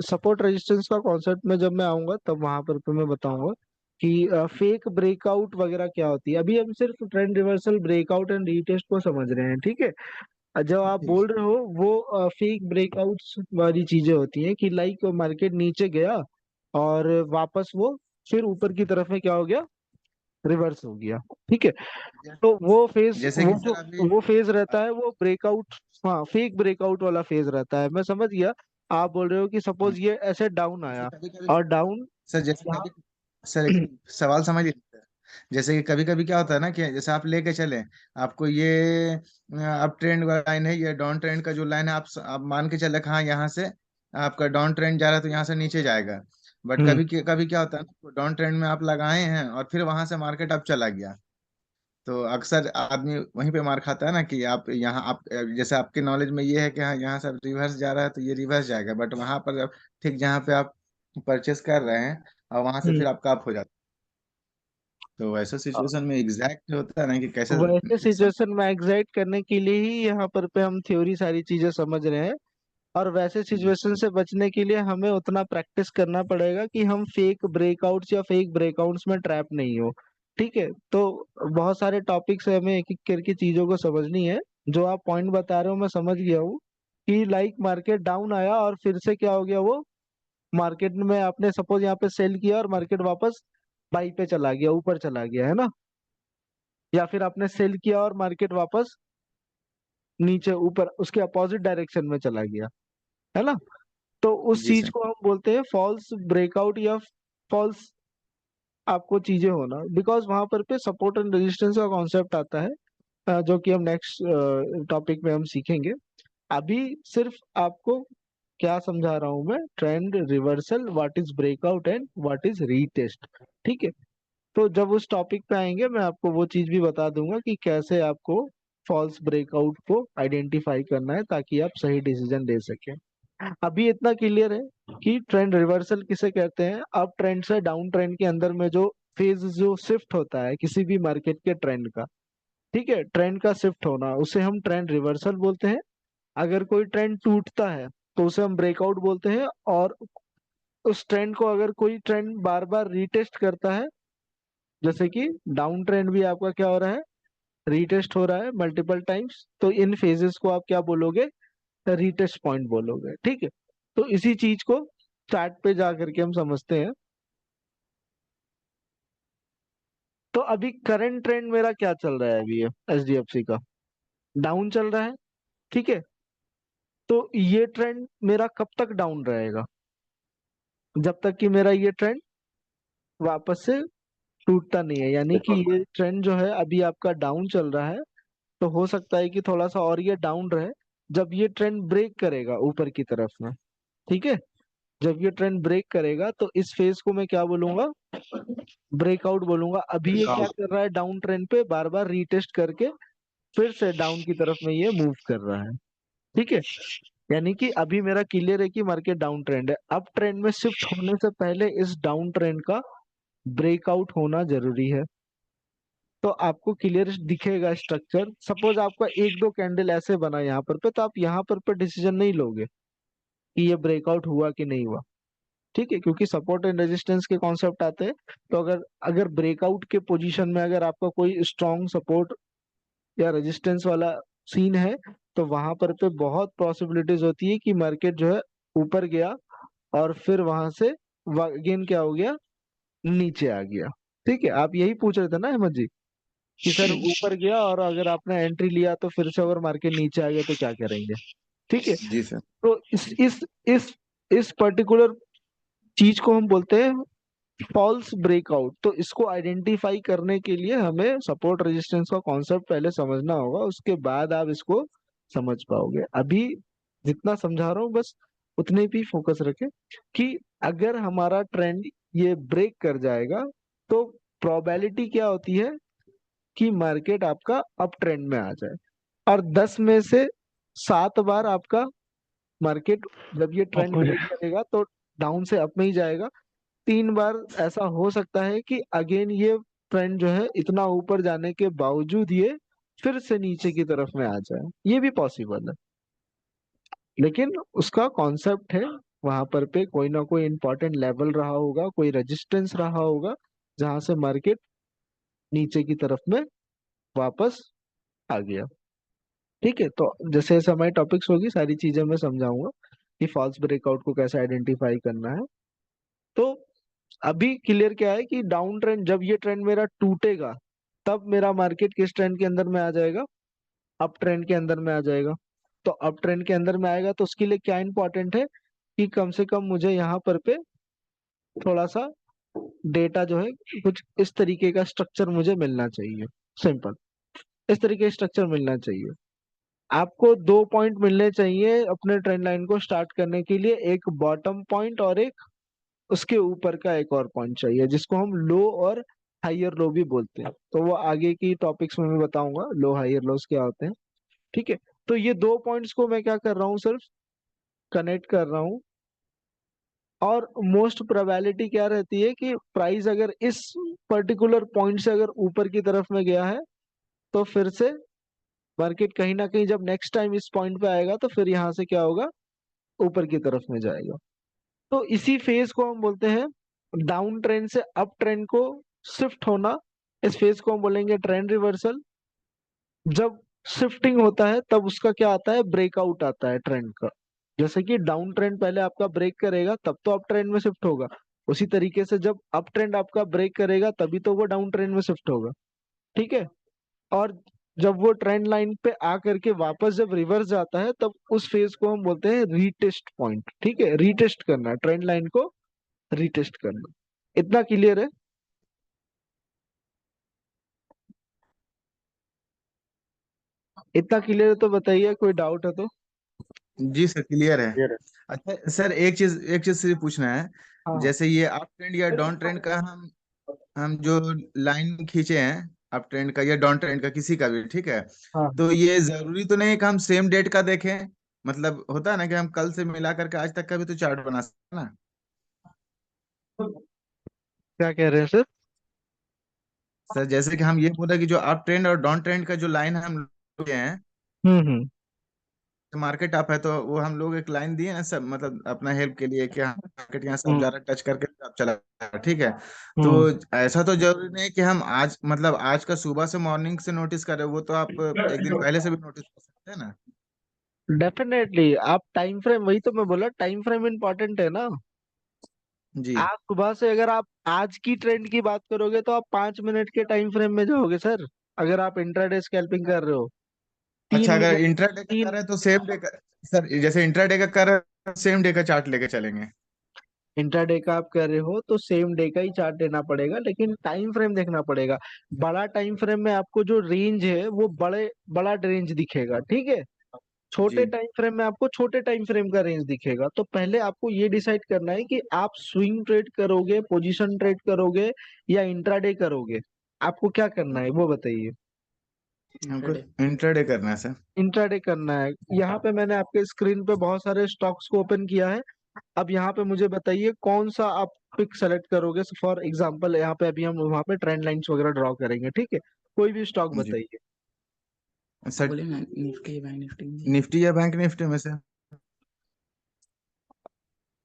सपोर्ट रेजिस्टेंस का कॉन्सेप्ट में जब मैं आऊंगा तब वहां पर मैं बताऊंगा कि फेक ब्रेकआउट वगैरह क्या होती है। अभी हम सिर्फ trend reversal, breakout and retest को समझ रहे हैं। ठीक है, जो आप ठीक बोल रहे हो वो फेक ब्रेकआउट्स वाली चीजें होती हैं कि लाइक मार्केट नीचे गया और वापस वो फिर ऊपर की तरफ में क्या हो गया, रिवर्स हो गया। ठीक है, है। तो वो फेज, जैसे कि सर अभी वो फेज रहता है वो ब्रेकआउट, हाँ फेक ब्रेकआउट वाला फेज रहता है। मैं समझ गया। आप बोल रहे हो कि हाँ, सपोज ये ऐसे डाउन जैसे आया कभी कभी और डाउन सर, जैसे यहाँ। कभी सर एक सवाल समझिए। जैसे कि कभी कभी क्या होता है ना कि जैसे आप लेके चले, आपको ये अप ट्रेंड वाला लाइन है, ये डाउन ट्रेंड का जो लाइन है, आप मान के चले कि हाँ यहाँ से आपका डाउन ट्रेंड जा रहा है तो यहाँ से नीचे जाएगा। बट हम्म कभी क्या होता है ना, डाउन ट्रेंड में आप लगाए हैं और फिर वहां से मार्केट अब चला गया, तो अक्सर आदमी वहीं पे मार खाता है ना कि आप यहाँ आप जैसे आपके नॉलेज में ये है कि हाँ यहाँ से रिवर्स जा रहा है तो ये रिवर्स जाएगा, बट वहां पर अब ठीक जहाँ पे आप परचेस कर रहे हैं और वहां से हम्म। फिर आपका अप हो जाता है। तो वैसा सिचुएशन में एग्जैक्ट होता है ना कि कैसे वैसे सिचुएशन में एग्जैक्ट करने के लिए ही यहाँ पर पे हम थ्योरी सारी चीजें समझ रहे हैं। और वैसे जी सिचुएशन से बचने के लिए हमें उतना प्रैक्टिस करना पड़ेगा कि हम फेक ब्रेकआउट्स या फेक ब्रेकआउट्स में ट्रैप नहीं हो। ठीक है, तो बहुत सारे टॉपिक्स है, हमें एक एक करके चीजों को समझनी है। जो आप पॉइंट बता रहे हो मैं समझ गया हूँ कि लाइक मार्केट डाउन आया और फिर से क्या हो गया, वो मार्केट में आपने सपोज यहाँ पे सेल किया और मार्केट वापस बाई पे चला गया, ऊपर चला गया है ना, या फिर आपने सेल किया और मार्केट वापस नीचे ऊपर उसके अपोजिट डायरेक्शन में चला गया, है ना। तो उस जी चीज सर। को हम बोलते हैं फॉल्स ब्रेकआउट या फॉल्स आपको चीजें होना, बिकॉज वहां पर पे सपोर्ट एंड रेजिस्टेंस का कॉन्सेप्ट आता है, जो कि हम नेक्स्ट टॉपिक में हम सीखेंगे। अभी सिर्फ आपको क्या समझा रहा हूं मैं, trend reversal, what is breakout and what is retest. ठीक है, तो जब उस टॉपिक पे आएंगे मैं आपको वो चीज भी बता दूंगा कि कैसे आपको फॉल्स ब्रेकआउट को आइडेंटिफाई करना है ताकि आप सही डिसीजन ले सकें। अभी इतना क्लियर है कि ट्रेंड रिवर्सल किसे कहते हैं। अप ट्रेंड से डाउन ट्रेंड के अंदर में जो फेज जो शिफ्ट होता है किसी भी मार्केट के ट्रेंड का, ठीक है, ट्रेंड का शिफ्ट होना, उसे हम ट्रेंड रिवर्सल बोलते हैं। अगर कोई ट्रेंड टूटता है तो उसे हम ब्रेकआउट बोलते हैं। और उस ट्रेंड को अगर कोई ट्रेंड बार बार रीटेस्ट करता है, जैसे कि डाउन ट्रेंड भी आपका क्या हो रहा है, रीटेस्ट हो रहा है मल्टीपल टाइम्स, तो इन फेजेस को आप क्या बोलोगे, रीटेस्ट पॉइंट बोलोगे। ठीक है, तो इसी चीज को चार्ट पे जा करके हम समझते हैं। तो अभी करंट ट्रेंड मेरा क्या चल रहा है, अभी ये एचडीएफसी का डाउन चल रहा है। ठीक है, तो ये ट्रेंड मेरा कब तक डाउन रहेगा, जब तक कि मेरा ये ट्रेंड वापस से टूटता नहीं है। यानी कि ये ट्रेंड जो है अभी आपका डाउन चल रहा है, तो हो सकता है कि थोड़ा सा और ये डाउन रहे। जब ये ट्रेंड ब्रेक करेगा ऊपर की तरफ में, ठीक है, जब ये ट्रेंड ब्रेक करेगा तो इस फेज को मैं क्या बोलूंगा, ब्रेकआउट बोलूंगा। अभी ये क्या कर रहा है, डाउन ट्रेंड पे बार बार रीटेस्ट करके फिर से डाउन की तरफ में ये मूव कर रहा है। ठीक है, यानी कि अभी मेरा क्लियर है कि मार्केट डाउन ट्रेंड है। अप ट्रेंड में शिफ्ट होने से पहले इस डाउन ट्रेंड का ब्रेकआउट होना जरूरी है। तो आपको क्लियर दिखेगा स्ट्रक्चर। सपोज आपका एक दो कैंडल ऐसे बना यहाँ पर पे, तो आप यहाँ पर पे डिसीजन नहीं लोगे कि ये ब्रेकआउट हुआ कि नहीं हुआ। ठीक है, क्योंकि सपोर्ट एंड रेजिस्टेंस के कॉन्सेप्ट आते हैं। तो अगर अगर ब्रेकआउट के पोजीशन में अगर आपका कोई स्ट्रॉन्ग सपोर्ट या रेजिस्टेंस वाला सीन है, तो वहां पर पे बहुत पॉसिबिलिटीज होती है कि मार्केट जो है ऊपर गया और फिर वहां से अगेन क्या हो गया, नीचे आ गया। ठीक है, आप यही पूछ रहे थे ना अहमद जी कि सर ऊपर गया और अगर आपने एंट्री लिया तो फिर से अगर मार्केट नीचे आ गया तो क्या करेंगे। ठीक है, जी सर। तो इस पर्टिकुलर चीज को हम बोलते हैं फॉल्स ब्रेकआउट। तो इसको आइडेंटिफाई करने के लिए हमें सपोर्ट रेजिस्टेंस का कॉन्सेप्ट पहले समझना होगा, उसके बाद आप इसको समझ पाओगे। अभी जितना समझा रहा हूँ बस उतने पे फोकस रखें कि अगर हमारा ट्रेंड ये ब्रेक कर जाएगा तो प्रोबेबिलिटी क्या होती है कि मार्केट आपका अप ट्रेंड में आ जाए। और 10 में से 7 बार आपका मार्केट जब ये ट्रेंड ब्रेक करेगा तो डाउन से अप में ही जाएगा। 3 बार ऐसा हो सकता है कि अगेन ये ट्रेंड जो है इतना ऊपर जाने के बावजूद ये फिर से नीचे की तरफ में आ जाए, ये भी पॉसिबल है। लेकिन उसका कॉन्सेप्ट है, वहां पर पे कोई ना कोई इंपॉर्टेंट लेवल रहा होगा, कोई रेजिस्टेंस रहा होगा, जहां से मार्केट नीचे की तरफ में वापस आ गया। ठीक है, तो जैसे जैसे हमारी टॉपिक्स होगी सारी चीजें मैं समझाऊंगा कि फॉल्स ब्रेकआउट को कैसे आइडेंटिफाई करना है। तो अभी क्लियर क्या है कि डाउन ट्रेंड, जब ये ट्रेंड मेरा टूटेगा तब मेरा मार्केट किस ट्रेंड के अंदर में आ जाएगा, अप ट्रेंड के अंदर में आ जाएगा। तो अप ट्रेंड के अंदर में आएगा तो उसके लिए क्या इंपॉर्टेंट है कि कम से कम मुझे यहाँ पर पे थोड़ा सा डेटा जो है, कुछ इस तरीके का स्ट्रक्चर मुझे मिलना चाहिए। सिंपल, इस तरीके का स्ट्रक्चर मिलना चाहिए। आपको दो पॉइंट मिलने चाहिए अपने ट्रेंड लाइन को स्टार्ट करने के लिए, एक बॉटम पॉइंट और एक उसके ऊपर का एक और पॉइंट चाहिए, जिसको हम लो और हाइयर लो भी बोलते हैं। तो वो आगे की टॉपिक्स में मैं बताऊंगा लो हाइयर लोस क्या होते हैं। ठीक है, तो ये दो पॉइंट्स को मैं क्या कर रहा हूँ, सिर्फ कनेक्ट कर रहा हूँ। और मोस्ट प्रोबेबिलिटी क्या रहती है कि प्राइस अगर इस पर्टिकुलर पॉइंट से अगर ऊपर की तरफ में गया है, तो फिर से मार्केट कहीं ना कहीं जब नेक्स्ट टाइम इस पॉइंट पे आएगा तो फिर यहाँ से क्या होगा, ऊपर की तरफ में जाएगा। तो इसी फेज को हम बोलते हैं डाउन ट्रेंड से अप ट्रेंड को शिफ्ट होना। इस फेज को हम बोलेंगे ट्रेंड रिवर्सल। जब शिफ्टिंग होता है तब उसका क्या आता है, ब्रेकआउट आता है ट्रेंड का। जैसे कि डाउन ट्रेंड पहले आपका ब्रेक करेगा तब तो अप ट्रेंड में शिफ्ट होगा, उसी तरीके से जब अप ट्रेंड आपका ब्रेक करेगा तभी तो वो डाउन ट्रेंड में शिफ्ट होगा। ठीक है, और जब वो ट्रेंड लाइन पे आ करके वापस जब रिवर्स जाता है तब उस फेज को हम बोलते हैं रीटेस्ट पॉइंट। ठीक है, रीटेस्ट करना, ट्रेंड लाइन को रीटेस्ट करना। इतना क्लियर है? इतना क्लियर है तो बताइए, कोई डाउट है तो। जी सर, क्लियर है। अच्छा सर, एक चीज से पूछना है। हाँ जैसे ये अप ट्रेंड या डाउन ट्रेंड का हम जो लाइन खींचे हैं, अप ट्रेंड का या डाउन ट्रेंड का, किसी का भी, ठीक है। हाँ। तो ये जरूरी तो नहीं है कि हम सेम डेट का देखें। मतलब होता है ना कि हम कल से मिला करके आज तक का भी तो चार्ट बना सकते हैं ना। क्या कह रहे हैं सर? सर जैसे कि हम ये बोले कि जो अप ट्रेंड और डाउन ट्रेंड का जो लाइन हम लिए हैं, हम्म। मार्केट अप है तो वो हम लोग एक लाइन दिए ना सब, मतलब अपना हेल्प के लिए कि हाँ मार्केट यहाँ से अब हम्म। जा रहा टच करके अब चला गया, ठीक है। तो हम्म। ऐसा तो जरूरी नहीं कि हम आज, मतलब आज का सुबह से मॉर्निंग से नोटिस करें, वो तो आप एक दिन पहले से भी नोटिस कर सकते हैं ना। डेफिनेटली आप टाइम फ्रेम, वही तो मैं बोला, टाइम फ्रेम इंपॉर्टेंट है ना। जी। आप सुबह से अगर आप आज की ट्रेंड की बात करोगे तो आप 5 मिनट के टाइम फ्रेम में जाओगे सर। अगर आप इंट्राडे स्कैल्पिंग कर रहे हो तीन अच्छा, अगर मिनट इंट्राडे का कर तीन रहे हैं तो सेम डे का, सर जैसे इंट्राडे का कर रहे हैं सेम डे का चार्ट लेके चलेंगे। इंट्राडे का आप कर रहे हो तो सेम डे का ही चार्ट लेना पड़ेगा, लेकिन टाइम फ्रेम देखना पड़ेगा। बड़ा टाइम फ्रेम में आपको जो रेंज है वो बड़ा रेंज दिखेगा। ठीक है, छोटे जी। टाइम फ्रेम में आपको छोटे टाइम फ्रेम का रेंज दिखेगा। तो पहले आपको ये डिसाइड करना है कि आप स्विंग ट्रेड करोगे, पोजीशन ट्रेड करोगे, या इंट्राडे करोगे। आपको क्या करना है वो बताइए। हमको इंट्राडे करना है सर। इंट्राडे करना है। यहाँ पे मैंने आपके स्क्रीन पे बहुत सारे स्टॉक्स को ओपन किया है। अब यहाँ पे मुझे बताइए कौन सा आप पिक सेलेक्ट करोगे। फॉर एग्जांपल यहाँ पे अभी हम वहाँ पे ट्रेंड लाइंस वगैरह ड्रॉ करेंगे। ठीक है, कोई भी स्टॉक जी बताइए। सर, बोले ना, निफ्टी बैंक निफ्टी में। निफ्टी या बैंक निफ्टी में से।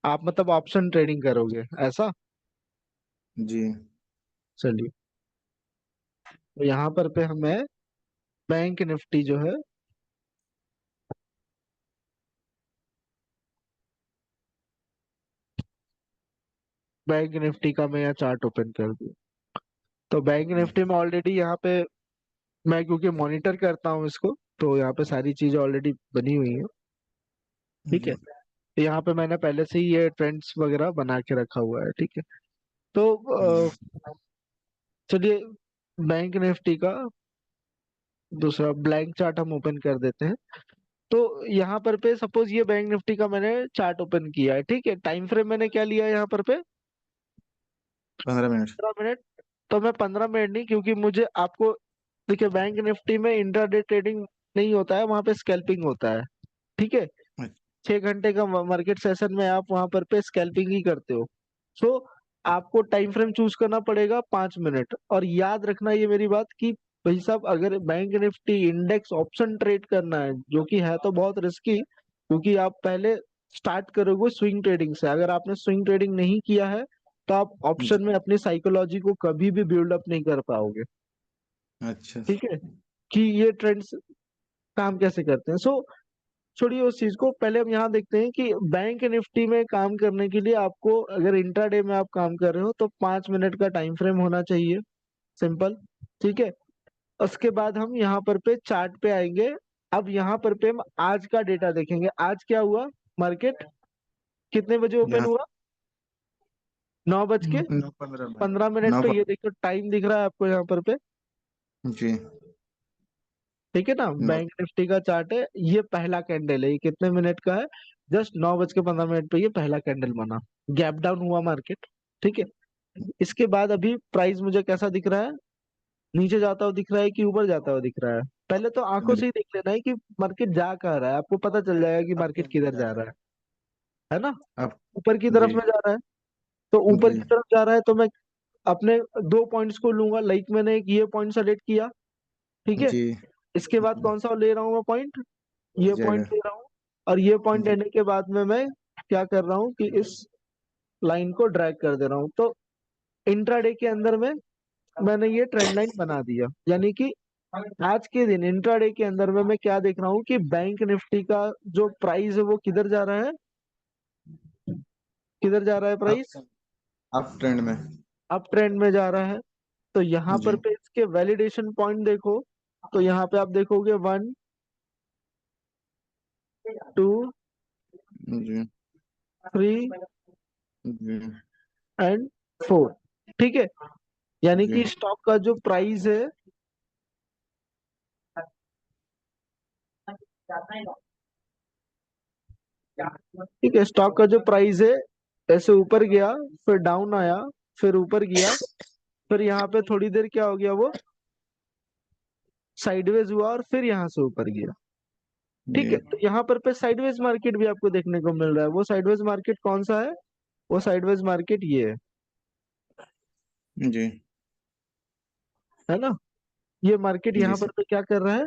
आप मतलब ऑप्शन ट्रेडिंग करोगे ऐसा? जी। चलिए, तो यहाँ पर पे हमें बैंक निफ्टी जो है, बैंक निफ्टी का मैं यहाँ चार्ट ओपन कर दूँ। तो बैंक जी। निफ्टी में ऑलरेडी यहाँ पे मैं क्योंकि मॉनिटर करता हूँ इसको, तो यहाँ पे सारी चीजें ऑलरेडी बनी हुई हैं। ठीक है, जी। तो यहाँ पे मैंने पहले से ही ये ट्रेंड्स वगैरह बना के रखा हुआ है। ठीक है, तो जी। चलिए बैंक निफ्टी का दूसरा ब्लैंक चार्ट हम ओपन कर देते हैं। तो यहाँ पर पे सपोज ये बैंक निफ्टी का मैंने चार्ट ओपन किया है। ठीक है, टाइम फ्रेम मैंने क्या लिया है यहाँ पर पे, 15 मिनट। 15 मिनट। तो मैं 15 मिनट नहीं, क्योंकि मुझे आपको, देखिए बैंक निफ्टी में इंट्राडे ट्रेडिंग नहीं होता है, वहां पे स्कैल्पिंग होता है। ठीक है, 6 घंटे का मार्केट सेशन में आप वहां पर पे स्कैल्पिंग ही करते हो। सो आपको टाइम फ्रेम चूज करना पड़ेगा 5 मिनट। और याद रखना ये मेरी बात कि भाई साहब, अगर bank Nifty index option trade करना है, जो कि है तो बहुत रिस्की, क्योंकि आप पहले स्टार्ट करोगे स्विंग ट्रेडिंग से। अगर आपने स्विंग ट्रेडिंग नहीं किया है तो आप जी। ऑप्शन में अपनी साइकोलॉजी को कभी भी बिल्ड अप नहीं कर पाओगे। अच्छा। ठीक है, कि ये ट्रेंड्स काम कैसे करते हैं। सो छोड़िए उस चीज को, पहले हम यहाँ देखते हैं कि बैंक निफ्टी में काम करने के लिए आपको, अगर इंट्राडे में आप काम कर रहे हो तो 5 मिनट का टाइम फ्रेम होना चाहिए, सिंपल। ठीक है, उसके बाद हम यहाँ पर पे चार्ट पे आएंगे। अब यहाँ पर पे हम आज का डेटा देखेंगे। आज क्या हुआ, मार्केट कितने बजे ओपन यहाँ हुआ? 9 बज के 9:15 पंद्रह मिनट नौ पे। ये देखो टाइम दिख रहा है आपको यहाँ पर पे, जी। ठीक है ना। नौ। बैंक निफ्टी का चार्ट है, ये पहला कैंडल है। ये कितने मिनट का है? जस्ट 9 बज के 15 मिनट पे ये पहला कैंडल बना, गैप डाउन हुआ मार्केट। ठीक है, इसके बाद अभी प्राइस मुझे कैसा दिख रहा है? नीचे जाता हुआ दिख रहा है कि ऊपर जाता हुआ दिख रहा है? पहले तो आंखों से ही देख लेना है कि मार्केट जा कहाँ रहा है, आपको पता चल जाएगा कि अब मार्केट ट्रेंड में किधर जा जा रहा रहा है ना। है अब। ऊपर की जी। तरफ में जा रहा है, तो ऊपर जी। की तरफ जा रहा है तो मैं अपने 2 पॉइंट्स को लूंगा। लाइक मैंने एक ये पॉइंट सेलेक्ट किया, ठीक है। जी। इसके बाद कौन सा ले रहा हूँ मैं पॉइंट? ये पॉइंट जगह। ले रहा हूँ। और ये पॉइंट जी। लेने के बाद में मैं क्या कर रहा हूँ कि इस लाइन को ड्रैग कर दे रहा हूँ। तो इंट्राडे के अंदर में मैंने ये ट्रेंड लाइन बना दिया। यानी कि आज के दिन इंट्राडे के अंदर में मैं क्या देख रहा हूँ कि बैंक निफ्टी का जो प्राइस है वो किधर जा रहा है, किधर जा रहा है अब प्राइस? अब ट्रेंड में। अप ट्रेंड में जा रहा है। तो यहाँ पर जी। पे इसके वैलिडेशन पॉइंट देखो। तो यहाँ पे आप देखोगे 1, 2, जी। 3 जी। एंड 4। ठीक है, यानी जी। कि स्टॉक का जो प्राइस है, ठीक है, स्टॉक का जो प्राइस है ऐसे ऊपर गया, फिर डाउन आया, फिर ऊपर गया, फिर यहाँ पे थोड़ी देर क्या हो गया, वो साइडवेज हुआ और फिर यहाँ से ऊपर गया। ठीक जी। है, तो यहाँ पर पे साइडवेज मार्केट भी आपको देखने को मिल रहा है। वो साइडवेज मार्केट कौन सा है? वो साइडवेज मार्केट ये जी। है ना। ये मार्केट जी यहाँ पर सर। पे क्या कर रहा है?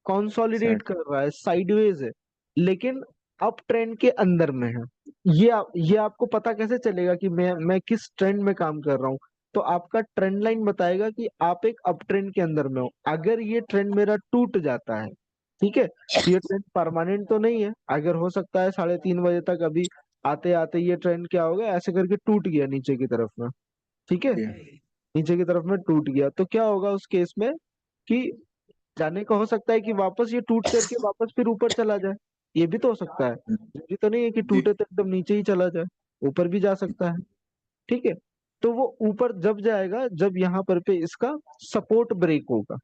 Consolidate side. कर रहा है, साइडवेज है, लेकिन अप ट्रेंड के अंदर में है। ये आपको पता कैसे चलेगा कि मैं किस ट्रेंड में काम कर रहा हूँ? तो आपका ट्रेंड लाइन बताएगा कि आप एक अप ट्रेंड के अंदर में हो। अगर ये ट्रेंड मेरा टूट जाता है, ठीक है, तो ये ट्रेंड परमानेंट तो नहीं है। अगर हो सकता है 3:30 बजे तक, अभी आते आते ये ट्रेंड क्या हो गया, ऐसे करके टूट गया नीचे की तरफ में। ठीक है, जी। नीचे की तरफ में टूट गया तो क्या होगा उस केस में कि जाने का हो सकता है कि वापस ये टूट करके वापस फिर ऊपर चला जाए। ये भी तो हो सकता है। जरूरी तो नहीं है कि जी। टूटे तो एकदम नीचे ही चला जाए, ऊपर भी जा सकता है। ठीक है, तो वो ऊपर जब जाएगा जब यहाँ पर पे इसका सपोर्ट ब्रेक होगा।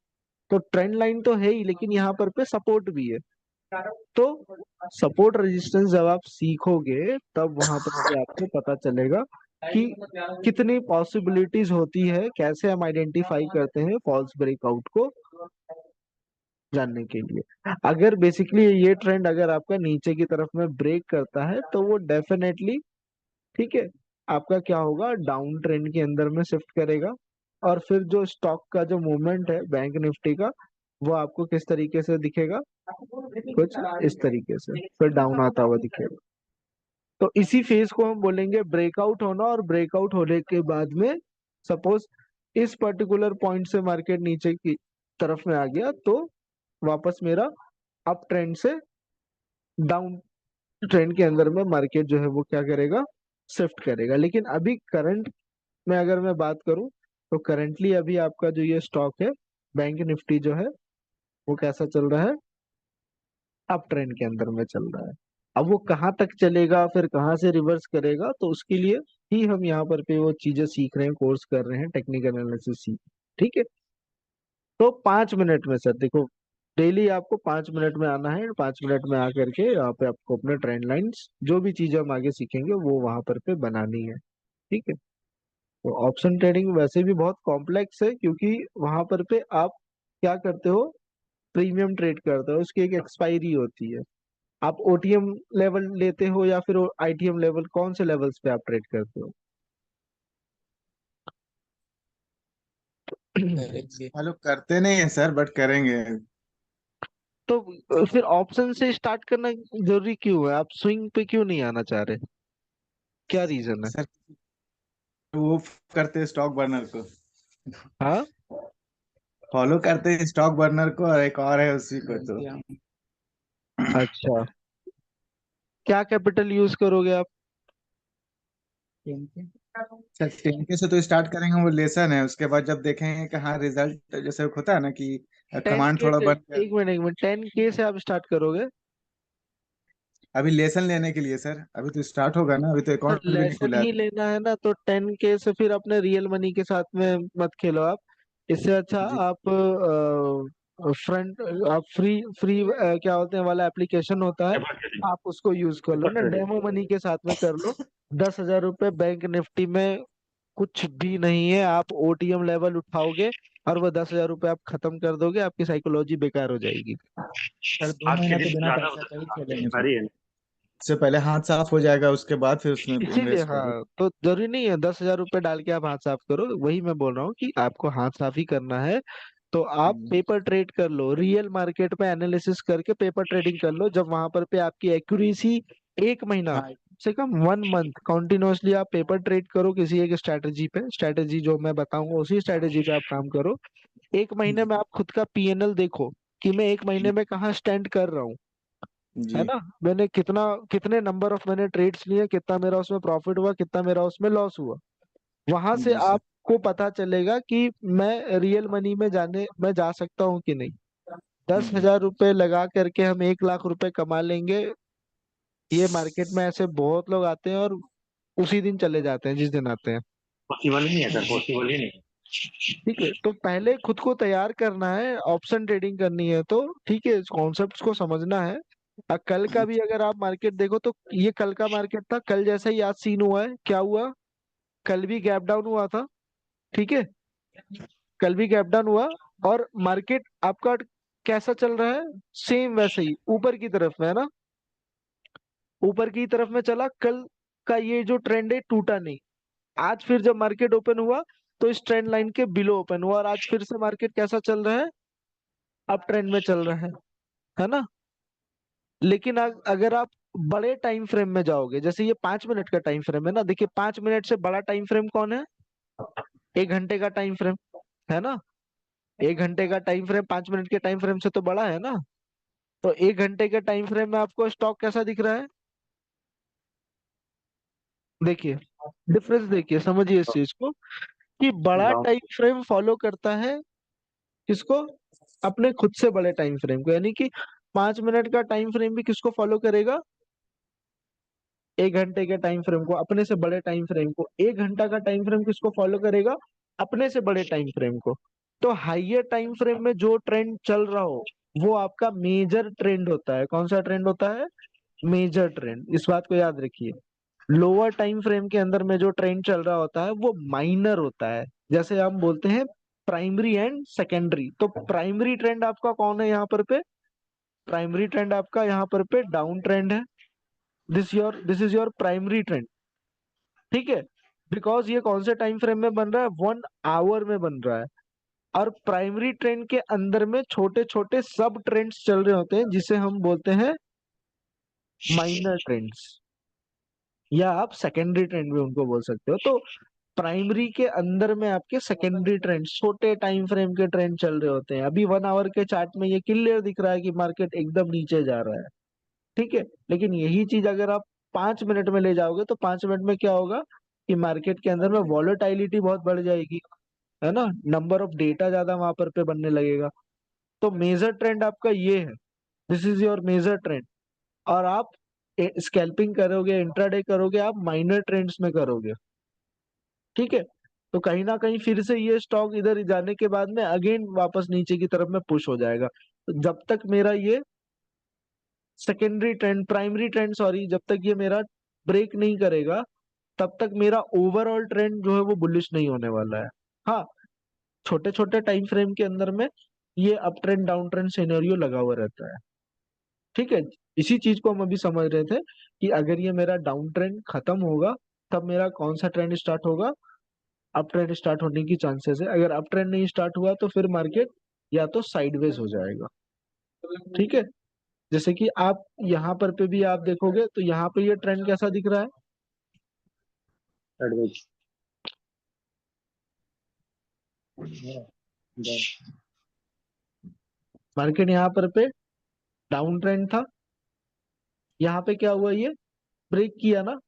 तो ट्रेंड लाइन तो है ही, लेकिन यहाँ पर पे सपोर्ट भी है। तो सपोर्ट रेजिस्टेंस जब आप सीखोगे तब वहां पर पे आपको पता चलेगा कि कितनी पॉसिबिलिटीज होती है, कैसे हम आइडेंटिफाई करते हैं फॉल्स ब्रेकआउट को जानने के लिए। अगर बेसिकली ये ट्रेंड अगर आपका नीचे की तरफ में ब्रेक करता है तो वो डेफिनेटली, ठीक है, आपका क्या होगा, डाउन ट्रेंड के अंदर में शिफ्ट करेगा। और फिर जो स्टॉक का जो मूवमेंट है बैंक निफ्टी का, वो आपको किस तरीके से दिखेगा? कुछ इस तरीके से फिर डाउन आता हुआ दिखेगा। तो इसी फेज को हम बोलेंगे ब्रेकआउट होना। और ब्रेकआउट होने के बाद में सपोज इस पर्टिकुलर पॉइंट से मार्केट नीचे की तरफ में आ गया, तो वापस मेरा अप ट्रेंड से डाउन ट्रेंड के अंदर में मार्केट जो है वो क्या करेगा, शिफ्ट करेगा। लेकिन अभी करंट में अगर मैं बात करूं तो करंटली अभी आपका जो ये स्टॉक है बैंक निफ्टी जो है वो कैसा चल रहा है? अप ट्रेंड के अंदर में चल रहा है। अब वो कहाँ तक चलेगा, फिर कहाँ से रिवर्स करेगा, तो उसके लिए ही हम यहाँ पर पे वो चीजें सीख रहे हैं, कोर्स कर रहे हैं, टेक्निकल एनालिसिस सीख। ठीक है, तो 5 मिनट में सर देखो, डेली आपको 5 मिनट में आना है। 5 मिनट में आकर के यहाँ पे आपको अपने ट्रेंड लाइंस जो भी चीजें हम आगे सीखेंगे वो वहां पर पे बनानी है। ठीक है, तो ऑप्शन ट्रेडिंग वैसे भी बहुत कॉम्प्लेक्स है, क्योंकि वहां पर पे आप क्या करते हो, प्रीमियम ट्रेड करते हो, उसकी एक एक्सपायरी होती है। आप ओटीएम लेवल लेते हो या फिर आईटीएम लेवल, कौन से लेवल्स पे आप ट्रेड करते हो? करेंगे। हम लोग करते नहीं है सर, बट करेंगे। तो फिर ऑप्शन से स्टार्ट करना जरूरी क्यों है? आप स्विंग पे क्यों नहीं आना चाह रहे? क्या रीजन है? सर वो करते स्टॉक बर्नर को, हाँ, फॉलो करते हैं स्टॉक बर्नर को, और एक और है उसी को तो। अच्छा। क्या कैपिटल यूज करोगे आप? सर 10K से तो स्टार्ट करेंगे, वो लेसन है, उसके बाद जब देखेंगे कि हाँ रिजल्ट जैसे होता है ना कि टेन कमांड के थोड़ा से बढ़ गया। 1 मिनट 10K से आप स्टार्ट करोगे? अभी लेसन लेने के लिए सर, अभी तो स्टार्ट होगा ना, अभी तो तो अकाउंट भी नहीं लेसन खुला है। ही लेना है ना, तो 10K से फिर अपने रियल मनी के साथ में मत खेलो आप। इससे अच्छा जी आप फ्रंट आप फ्री फ्री क्या होते हैं वाला एप्लीकेशन होता है, आप उसको यूज कर लो ना, डेमो मनी के साथ में कर लो। 10,000 रुपये बैंक निफ्टी में कुछ भी नहीं है। आप OTM लेवल उठाओगे और वो 10,000 रुपये आप खत्म कर दोगे, आपकी साइकोलॉजी बेकार हो जाएगी। सर, 2 महीना तो बिना पैसा का ही खेलेंगे सर। इससे पहले हाथ साफ हो जाएगा, उसके बाद फिर उसमें इसीलिए इन्वेस्ट करेंगे। हाँ, तो जरूरी नहीं है 10,000 रुपये डाल के आप हाथ साफ करो। वही मैं बोल रहा हूँ कि आपको हाथ साफ ही करना है। तो आप हम्म, पेपर ट्रेड कर लो, रियल मार्केट में एनालिसिस करके पेपर ट्रेडिंग कर लो। जब वहां पर पे आपकी एक्यूरेसी 1 महीना हाँ से कम 1 मंथ कंटिन्यूअसली आप पेपर ट्रेड करो किसी एक स्ट्रैटेजी पे, स्ट्रैटेजी जो मैं बताऊंगा उसी स्ट्रैटेजी पे आप काम करो। 1 महीने जी में आप खुद का PNL देखो कि मैं 1 महीने में कहाँ स्टैंड कर रहा हूँ। है जी ना? मैंने कितने नंबर ऑफ मैंने ट्रेड्स लिए, कितना मेरा उसमें प्रॉफिट हुआ, कितना मेरा उसमें लॉस हुआ। वहां से जी सर। आपको पता चलेगा कि मैं रियल मनी में मैं जा सकता हूँ कि नहीं। दस जी हजार रुपए लगा करके हम 1 लाख रुपए कमा लेंगे, ये मार्केट में ऐसे बहुत लोग आते हैं और उसी दिन चले जाते हैं जिस दिन आते हैं। पॉसिबल ही नहीं है सर, जी पॉसिबल ही नहीं है। ठीक है, तो पहले खुद को तैयार करना है, ऑप्शन ट्रेडिंग करनी है तो ठीक है, कॉन्सेप्ट्स को समझना है। कल का भी अगर आप मार्केट देखो तो ये कल का मार्केट था, कल जैसा ही आज सीन हुआ है। क्या हुआ? कल भी गैप डाउन हुआ था। ठीक है, कल भी गैप डाउन हुआ और मार्केट आपका कैसा चल रहा है? सेम वैसे ही ऊपर की तरफ में है ना, ऊपर की तरफ में चला। कल का ये जो ट्रेंड है टूटा नहीं। आज फिर जब मार्केट ओपन हुआ तो इस ट्रेंड लाइन के बिलो ओपन हुआ और आज फिर से मार्केट कैसा चल रहा है? अप ट्रेंड में चल रहा है ना? लेकिन अगर आप बड़े टाइम फ्रेम में जाओगे, जैसे ये 5 मिनट का टाइम फ्रेम है ना, देखिए 5 मिनट से बड़ा टाइम फ्रेम कौन है? 1 घंटे का टाइम फ्रेम है ना। 1 घंटे का टाइम फ्रेम 5 मिनट के टाइम फ्रेम से तो बड़ा है ना। तो 1 घंटे के टाइम फ्रेम में आपको स्टॉक कैसा दिख रहा है? देखिए, डिफरेंस देखिए, समझिए इस चीज को कि बड़ा डाउन। टाइम फ्रेम फॉलो करता है किसको? अपने खुद से बड़े टाइम फ्रेम को। यानी कि 5 मिनट का टाइम फ्रेम भी किसको फॉलो करेगा? 1 घंटे के टाइम फ्रेम को, अपने से बड़े टाइम फ्रेम को। 1 घंटा का टाइम फ्रेम किसको फॉलो करेगा? अपने से बड़े टाइम फ्रेम को। तो हाइयर टाइम फ्रेम में जो ट्रेंड चल रहा हो वो आपका मेजर ट्रेंड होता है। कौन सा ट्रेंड होता है? Major trend. इस बात को याद रखिए। लोअर टाइम फ्रेम के अंदर में जो ट्रेंड चल रहा होता है वो माइनर होता है। जैसे हम बोलते हैं प्राइमरी एंड सेकेंडरी। तो प्राइमरी ट्रेंड आपका कौन है यहाँ पर पे? प्राइमरी ट्रेंड आपका यहाँ पर पे डाउन ट्रेंड है। This is your primary trend. ठीक है, बिकॉज ये कौन से टाइम फ्रेम में बन रहा है? 1 आवर में बन रहा है। और प्राइमरी ट्रेंड के अंदर में छोटे छोटे सब ट्रेंड्स चल रहे होते हैं जिसे हम बोलते हैं माइनर ट्रेंड्स, या आप सेकेंडरी ट्रेंड भी उनको बोल सकते हो। तो प्राइमरी के अंदर में आपके सेकेंडरी ट्रेंड, छोटे टाइम फ्रेम के ट्रेंड चल रहे होते हैं। अभी 1 आवर के चार्ट में ये क्लियर दिख रहा है कि मार्केट एकदम नीचे जा रहा है। ठीक है, लेकिन यही चीज अगर आप 5 मिनट में ले जाओगे तो 5 मिनट में क्या होगा कि मार्केट के अंदर में वॉलेटाइलिटी बहुत बढ़ जाएगी। है ना? नंबर ऑफ डेटा ज्यादा वहां पर पे बनने लगेगा। तो मेजर ट्रेंड आपका ये है, this is your major trend. और आप स्कैल्पिंग करोगे, इंट्राडे करोगे, आप माइनर ट्रेंड्स में करोगे। ठीक है, तो कहीं ना कहीं फिर से ये स्टॉक इधर जाने के बाद में अगेन वापस नीचे की तरफ में पुश हो जाएगा। तो जब तक मेरा ये secondary trend, primary trend sorry, जब तक ये मेरा ब्रेक नहीं करेगा तब तक मेरा ओवरऑल ट्रेंड जो है वो बुलिश नहीं होने वाला है। हाँ, छोटे छोटे टाइम फ्रेम के अंदर में ये up trend down trend scenario लगा हुआ रहता है। ठीक है, इसी चीज को हम अभी समझ रहे थे कि अगर ये मेरा डाउन ट्रेंड खत्म होगा तब मेरा कौन सा ट्रेंड स्टार्ट होगा? अप ट्रेंड स्टार्ट होने की चांसेस है। अगर अप ट्रेंड नहीं स्टार्ट हुआ तो फिर मार्केट या तो साइडवेज हो जाएगा। ठीक है। जैसे कि आप यहाँ पर पे भी आप देखोगे तो यहाँ पे ये ट्रेंड कैसा दिख रहा है? एडवाइस मार्केट यहाँ पर पे डाउन ट्रेंड था, यहाँ पे क्या हुआ, ये ब्रेक किया ना,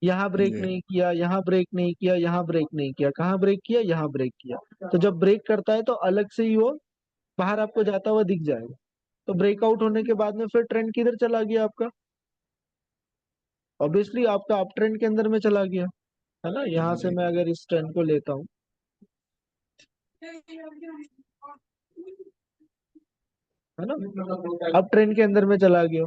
यहाँ ब्रेक जी नहीं किया, यहाँ ब्रेक नहीं किया, यहाँ ब्रेक नहीं किया, कहाँ ब्रेक किया, यहाँ ब्रेक किया। तो जब ब्रेक करता है तो अलग से ही वो बाहर आपको जाता हुआ दिख जाएगा। तो ब्रेकआउट होने के बाद में फिर ट्रेंड किधर चला गया आपका? ऑब्वियसली आपका अप ट्रेंड के अंदर में चला गया, है ना। यहाँ से जी मैं अगर इस ट्रेंड को लेता हूँ, है ना, अप ट्रेंड के अंदर में चला गया।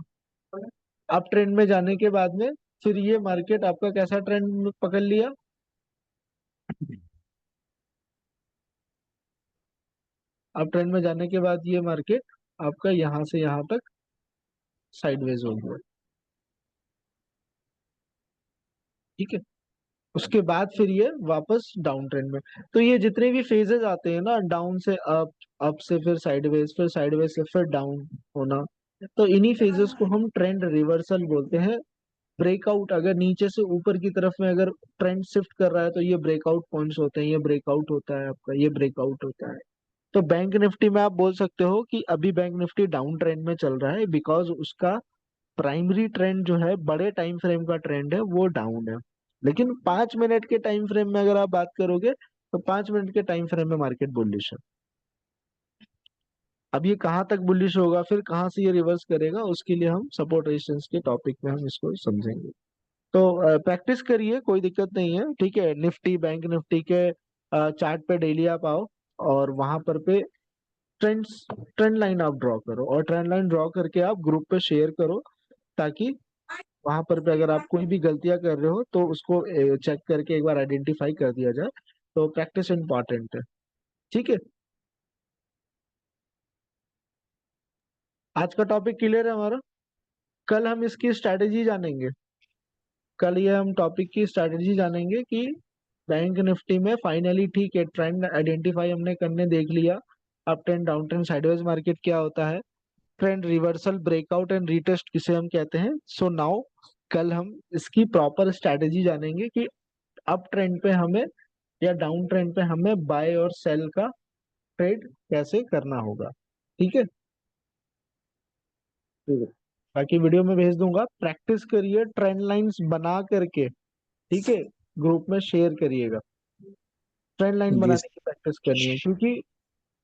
अप ट्रेंड में जाने के बाद में फिर ये मार्केट आपका कैसा ट्रेंड पकड़ लिया? अप ट्रेंड में जाने के बाद ये मार्केट आपका यहाँ से यहाँ तक साइडवेज हो गया। ठीक है। उसके बाद फिर ये वापस डाउन ट्रेंड में। तो ये जितने भी फेजेस आते हैं ना, डाउन से अप, अप से फिर साइडवेज से फिर डाउन होना, तो इन्हीं फेजेस को हम ट्रेंड रिवर्सल बोलते हैं। ब्रेकआउट अगर नीचे से ऊपर की तरफ में अगर ट्रेंड शिफ्ट कर रहा है तो ये ब्रेकआउट पॉइंट्स होते हैं, ये ब्रेकआउट होता है आपका, ये ब्रेकआउट होता है। तो बैंक निफ्टी में आप बोल सकते हो कि अभी बैंक निफ्टी डाउन ट्रेंड में चल रहा है, बिकॉज उसका प्राइमरी ट्रेंड जो है, बड़े टाइम फ्रेम का ट्रेंड है, वो डाउन है। लेकिन 5 मिनट के टाइम फ्रेम में अगर आप बात करोगे तो 5 मिनट के टाइम फ्रेम में मार्केट बुलिश है। अब ये कहाँ तक बुलिश होगा, फिर कहाँ से ये रिवर्स करेगा, उसके लिए हम सपोर्ट रेजिस्टेंस के टॉपिक में हम इसको समझेंगे। तो प्रैक्टिस करिए, कोई दिक्कत नहीं है। ठीक है। निफ्टी, बैंक निफ्टी के चार्ट पे डेली आप आओ और वहां पर पे ट्रेंड्स, ट्रेंड लाइन आप ड्रॉ करो, और ट्रेंड लाइन ड्रॉ करके आप ग्रुप पे शेयर करो, ताकि वहां पर पे अगर आप कोई भी गलतियां कर रहे हो तो उसको चेक करके एक बार आइडेंटिफाई कर दिया जाए। तो प्रैक्टिस इंपॉर्टेंट है। ठीक है। आज का टॉपिक क्लियर है हमारा। कल हम इसकी स्ट्रैटेजी जानेंगे। कल ये हम टॉपिक की स्ट्रैटेजी जानेंगे कि बैंक निफ्टी में फाइनली, ठीक है, ट्रेंड आइडेंटिफाई हमने करने देख लिया, up trend, down trend, sideways market क्या होता है, trend reversal, breakout and retest किसे हम कहते हैं। सो नाउ कल हम इसकी प्रॉपर स्ट्रैटेजी जानेंगे कि अप ट्रेंड पे हमें या डाउन ट्रेंड पे हमें बाय और सेल का ट्रेड कैसे करना होगा। ठीक है। ठीक है। बाकी वीडियो में भेज दूंगा, प्रैक्टिस करिए ट्रेंड लाइंस बना करके। ठीक है। ग्रुप में शेयर करिएगा, ट्रेंड लाइन जी बनाने की प्रैक्टिस करनी है, क्योंकि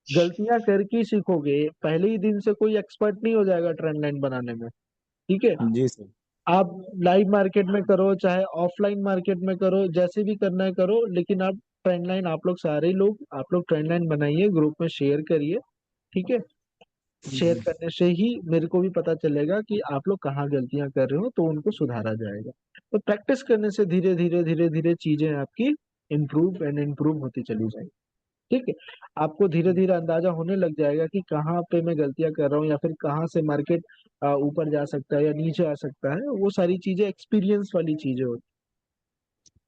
गलतियां करके ही सीखोगे। पहले ही दिन से कोई एक्सपर्ट नहीं हो जाएगा ट्रेंड लाइन बनाने में। ठीक है। जी सर। आप लाइव मार्केट में करो चाहे ऑफलाइन मार्केट में करो, जैसे भी करना है करो, लेकिन आप ट्रेंड लाइन, आप लोग सारे लोग, आप लोग ट्रेंड लाइन बनाइए, ग्रुप में शेयर करिए। ठीक है। शेयर जी करने से ही मेरे को भी पता चलेगा कि आप लोग कहाँ गलतियां कर रहे हो, तो उनको सुधारा जाएगा। तो प्रैक्टिस करने से धीरे धीरे धीरे धीरे चीजें आपकी इम्प्रूव एंड इम्प्रूव होती चली जाएगी। ठीक है। आपको धीरे धीरे अंदाजा होने लग जाएगा कि कहाँ पे मैं गलतियां कर रहा हूँ, या फिर कहाँ से मार्केट ऊपर जा सकता है या नीचे आ सकता है। वो सारी चीजें एक्सपीरियंस वाली चीजें होती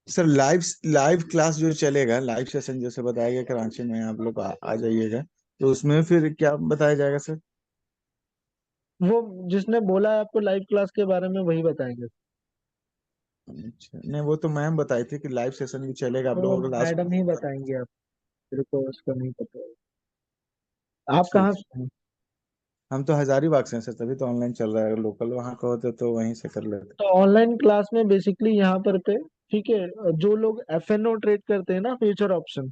सर, लाइव लाइव क्लास जो चलेगा, लाइव सेशन जैसे बताया गया कराची में, आप लोग आ जाइएगा, तो उसमें फिर क्या बताया जाएगा सर? हैं। वो जिसने बोला है आपको लाइव क्लास के बारे में, वही बताएंगे। अच्छा, नहीं वो तो मैम बताई थी कि लाइव सेशन भी चलेगा आप तो लोगों का क्लास। मैडम ही बताएंगे आप, मेरे को उसका नहीं पता है। आप कहाँ ठीक। से हैं? हम तो हजारीबाग से हैं सर, तभी तो ऑनलाइन चल रहा है। लोकल वहाँ का होते तो वहीं से कर लेते। तो ऑनलाइन क्लास में बेसिकली यहाँ पर पे, ठीक है, जो लोग FNO ट्रेड करते हैं ना, फ्यूचर ऑप्शन,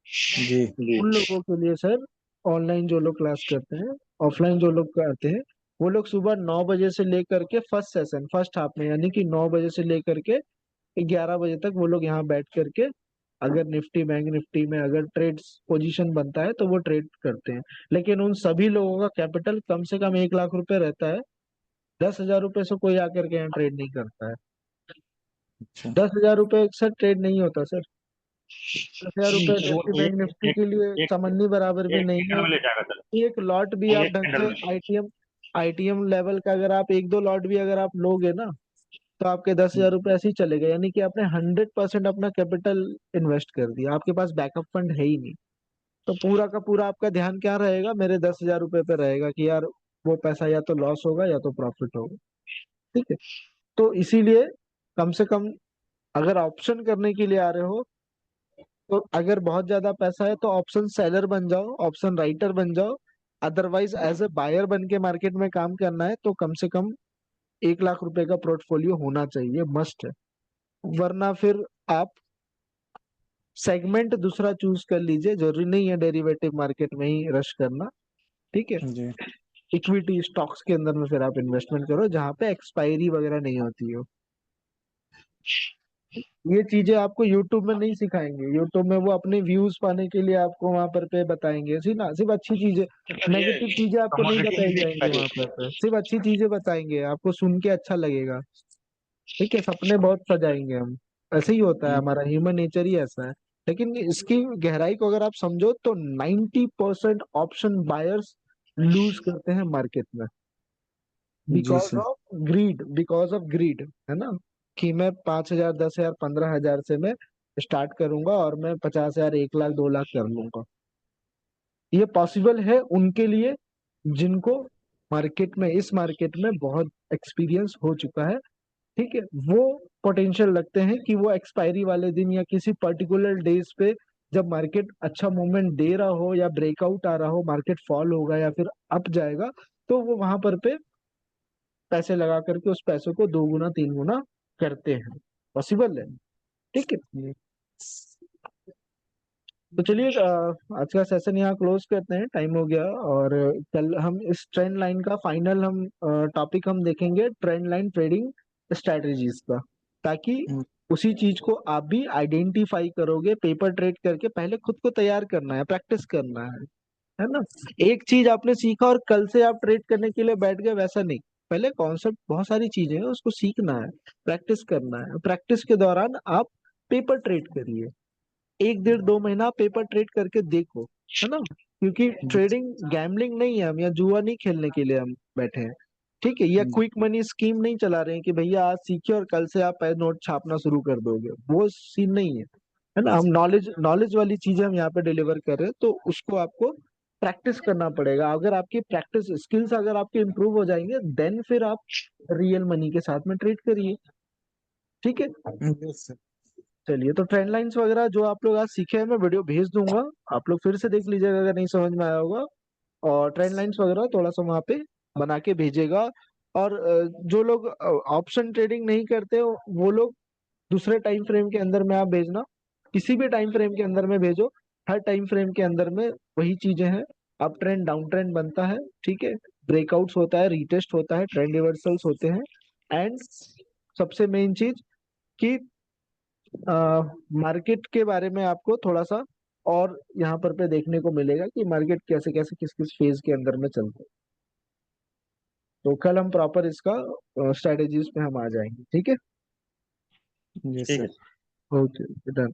जी जी उन लोगों के लिए सर ऑनलाइन जो लोग क्लास करते हैं, ऑफलाइन जो लोग करते हैं, वो लोग सुबह 9 बजे से लेकर के फर्स्ट सेशन, फर्स्ट हाफ में, यानी कि 9 बजे से लेकर के 11 बजे तक वो लोग यहाँ बैठ करके, अगर निफ्टी, बैंक निफ्टी में अगर ट्रेड पोजीशन बनता है तो वो ट्रेड करते हैं। लेकिन उन सभी लोगों का कैपिटल कम से कम 1 लाख रुपए रहता है। 10,000 रुपए से कोई आकर के यहाँ ट्रेड नहीं करता है। अच्छा। 10,000 रुपए सर ट्रेड नहीं होता सर। 10,000 रुपए वो निफ्टी बैंक निफ्टी एक के लिए एक चमन्नी बराबर भी एक नहीं सेकंड है। में ले जाएगा सर। एक लॉट भी ये आप एक ढंग सेकंड से में। आईटीएम लेवल का अगर आप एक दो लॉट भी अगर आप लोगे ना, तो आपके 10,000 रुपए ऐसे ही चले गए, यानी कि आपने 100% अपना कैपिटल इन्वेस्ट कर दिया, आपके पास बैकअप फंड है ही नहीं। तो पूरा का पूरा आपका ध्यान क्या रहेगा, मेरे 10,000 रुपए पे रहेगा कि यार वो पैसा या तो लॉस होगा या तो प्रॉफिट होगा। ठीक है, तो इसीलिए कम से कम अगर ऑप्शन करने के लिए आ रहे हो तो अगर बहुत ज्यादा पैसा है तो ऑप्शन सेलर बन जाओ, ऑप्शन राइटर बन जाओ। अदरवाइज एज ए बायर बन के मार्केट में काम करना है तो कम से कम 1 लाख रुपए का पोर्टफोलियो होना चाहिए, मस्ट है। वरना फिर आप सेगमेंट दूसरा चूज कर लीजिए, जरूरी नहीं है डेरिवेटिव मार्केट में ही रश करना। ठीक है, जी इक्विटी स्टॉक्स के अंदर में फिर आप इन्वेस्टमेंट करो जहां पे एक्सपायरी वगैरह नहीं होती हो। ये चीजें आपको यूट्यूब में नहीं सिखाएंगे, यूट्यूब में वो अपने व्यूज पाने के लिए आपको वहां पर पे बताएंगे, सिर्फ अच्छी चीजें, नेगेटिव चीजें आपको नहीं बताई जाएंगी वहां पर पे, सिर्फ अच्छी चीजें बताएंगे, आपको सुन के अच्छा लगेगा। ठीक है, सपने बहुत सजाएंगे हम, ऐसे ही होता है, हमारा ह्यूमन नेचर ही ऐसा है। लेकिन इसकी गहराई को अगर आप समझो तो 90% ऑप्शन बायर्स लूज करते हैं मार्केट में जी because sir. Of greed, because of greed, है ना, कि मैं 5,000, 10,000, 15,000 से मैं स्टार्ट करूंगा और मैं 50,000, 1 लाख, 2 लाख कर लूंगा। ये पॉसिबल है उनके लिए जिनको मार्केट में, इस मार्केट में बहुत एक्सपीरियंस हो चुका है। ठीक है, वो पोटेंशियल लगते हैं कि वो एक्सपायरी वाले दिन या किसी पर्टिकुलर डेज पे जब मार्केट अच्छा मूवमेंट दे रहा हो या ब्रेकआउट आ रहा हो, मार्केट फॉल होगा या फिर अप जाएगा, तो वो वहां पर पे पैसे लगा करके उस पैसे को 2 गुना 3 गुना करते हैं, पॉसिबल है। ठीक है, जी तो चलिए आज का सेशन यहाँ क्लोज करते हैं, टाइम हो गया। और कल हम इस ट्रेंड लाइन का फाइनल हम टॉपिक हम देखेंगे, ट्रेंड लाइन ट्रेडिंग स्ट्रेटजीज का, ताकि उसी चीज को आप भी आइडेंटिफाई करोगे। पेपर ट्रेड करके पहले खुद को तैयार करना है, प्रैक्टिस करना है ना। एक चीज आपने सीखा और कल से आप ट्रेड करने के लिए बैठ गए, वैसा नहीं। पहले कॉन्सेप्ट, बहुत सारी चीजें हैं उसको सीखना है, प्रैक्टिस करना है। प्रैक्टिस के दौरान आप पेपर ट्रेड करिए, 1 1.5 2 महीना पेपर ट्रेड करके देखो, है ना। क्योंकि जी ट्रेडिंग गैम्बलिंग नहीं है, हम या जुआ नहीं खेलने के लिए हम बैठे हैं। ठीक है, या जी क्विक मनी स्कीम नहीं चला रहे हैं कि भैया आज सीखे और कल से आप नोट छापना शुरू कर दोगे, वो सीन नहीं है ना। हम नॉलेज नॉलेज वाली चीजें हम यहाँ पे डिलीवर कर रहे हैं, तो उसको आपको प्रैक्टिस करना पड़ेगा। अगर आपकी प्रैक्टिस स्किल्स अगर आपके इंप्रूव हो जाएंगे, देन फिर आप रियल मनी के साथ में ट्रेड करिए। ठीक है, यस सर। चलिए, तो ट्रेंड लाइंस वगैरह जो आप लोग आज सीखे हैं मैं वीडियो भेज दूंगा, आप लोग फिर से देख लीजिएगा अगर नहीं समझ में आया होगा। और ट्रेंड लाइंस वगैरह थोड़ा सा वहाँ पे बना के भेजेगा। और जो लोग ऑप्शन ट्रेडिंग नहीं करते वो लोग दूसरे टाइम फ्रेम के अंदर में आप भेजना, किसी भी टाइम फ्रेम के अंदर में भेजो। हर टाइम फ्रेम के अंदर में वही चीजें हैं, अप ट्रेंड डाउन ट्रेंड बनता है। ठीक है, ब्रेकआउट्स होता है, रीटेस्ट होता है, ट्रेंड रिवर्सल्स होते हैं। एंड सबसे मेन चीज कि मार्केट के बारे में आपको थोड़ा सा और यहाँ पर पे देखने को मिलेगा कि मार्केट कैसे कैसे किस किस फेज के अंदर में चलते हैं। तो कल हम प्रॉपर इसका स्ट्रेटेजीज पे हम आ जाएंगे। ठीक है, यस ठीक सर। है, ओके, डन।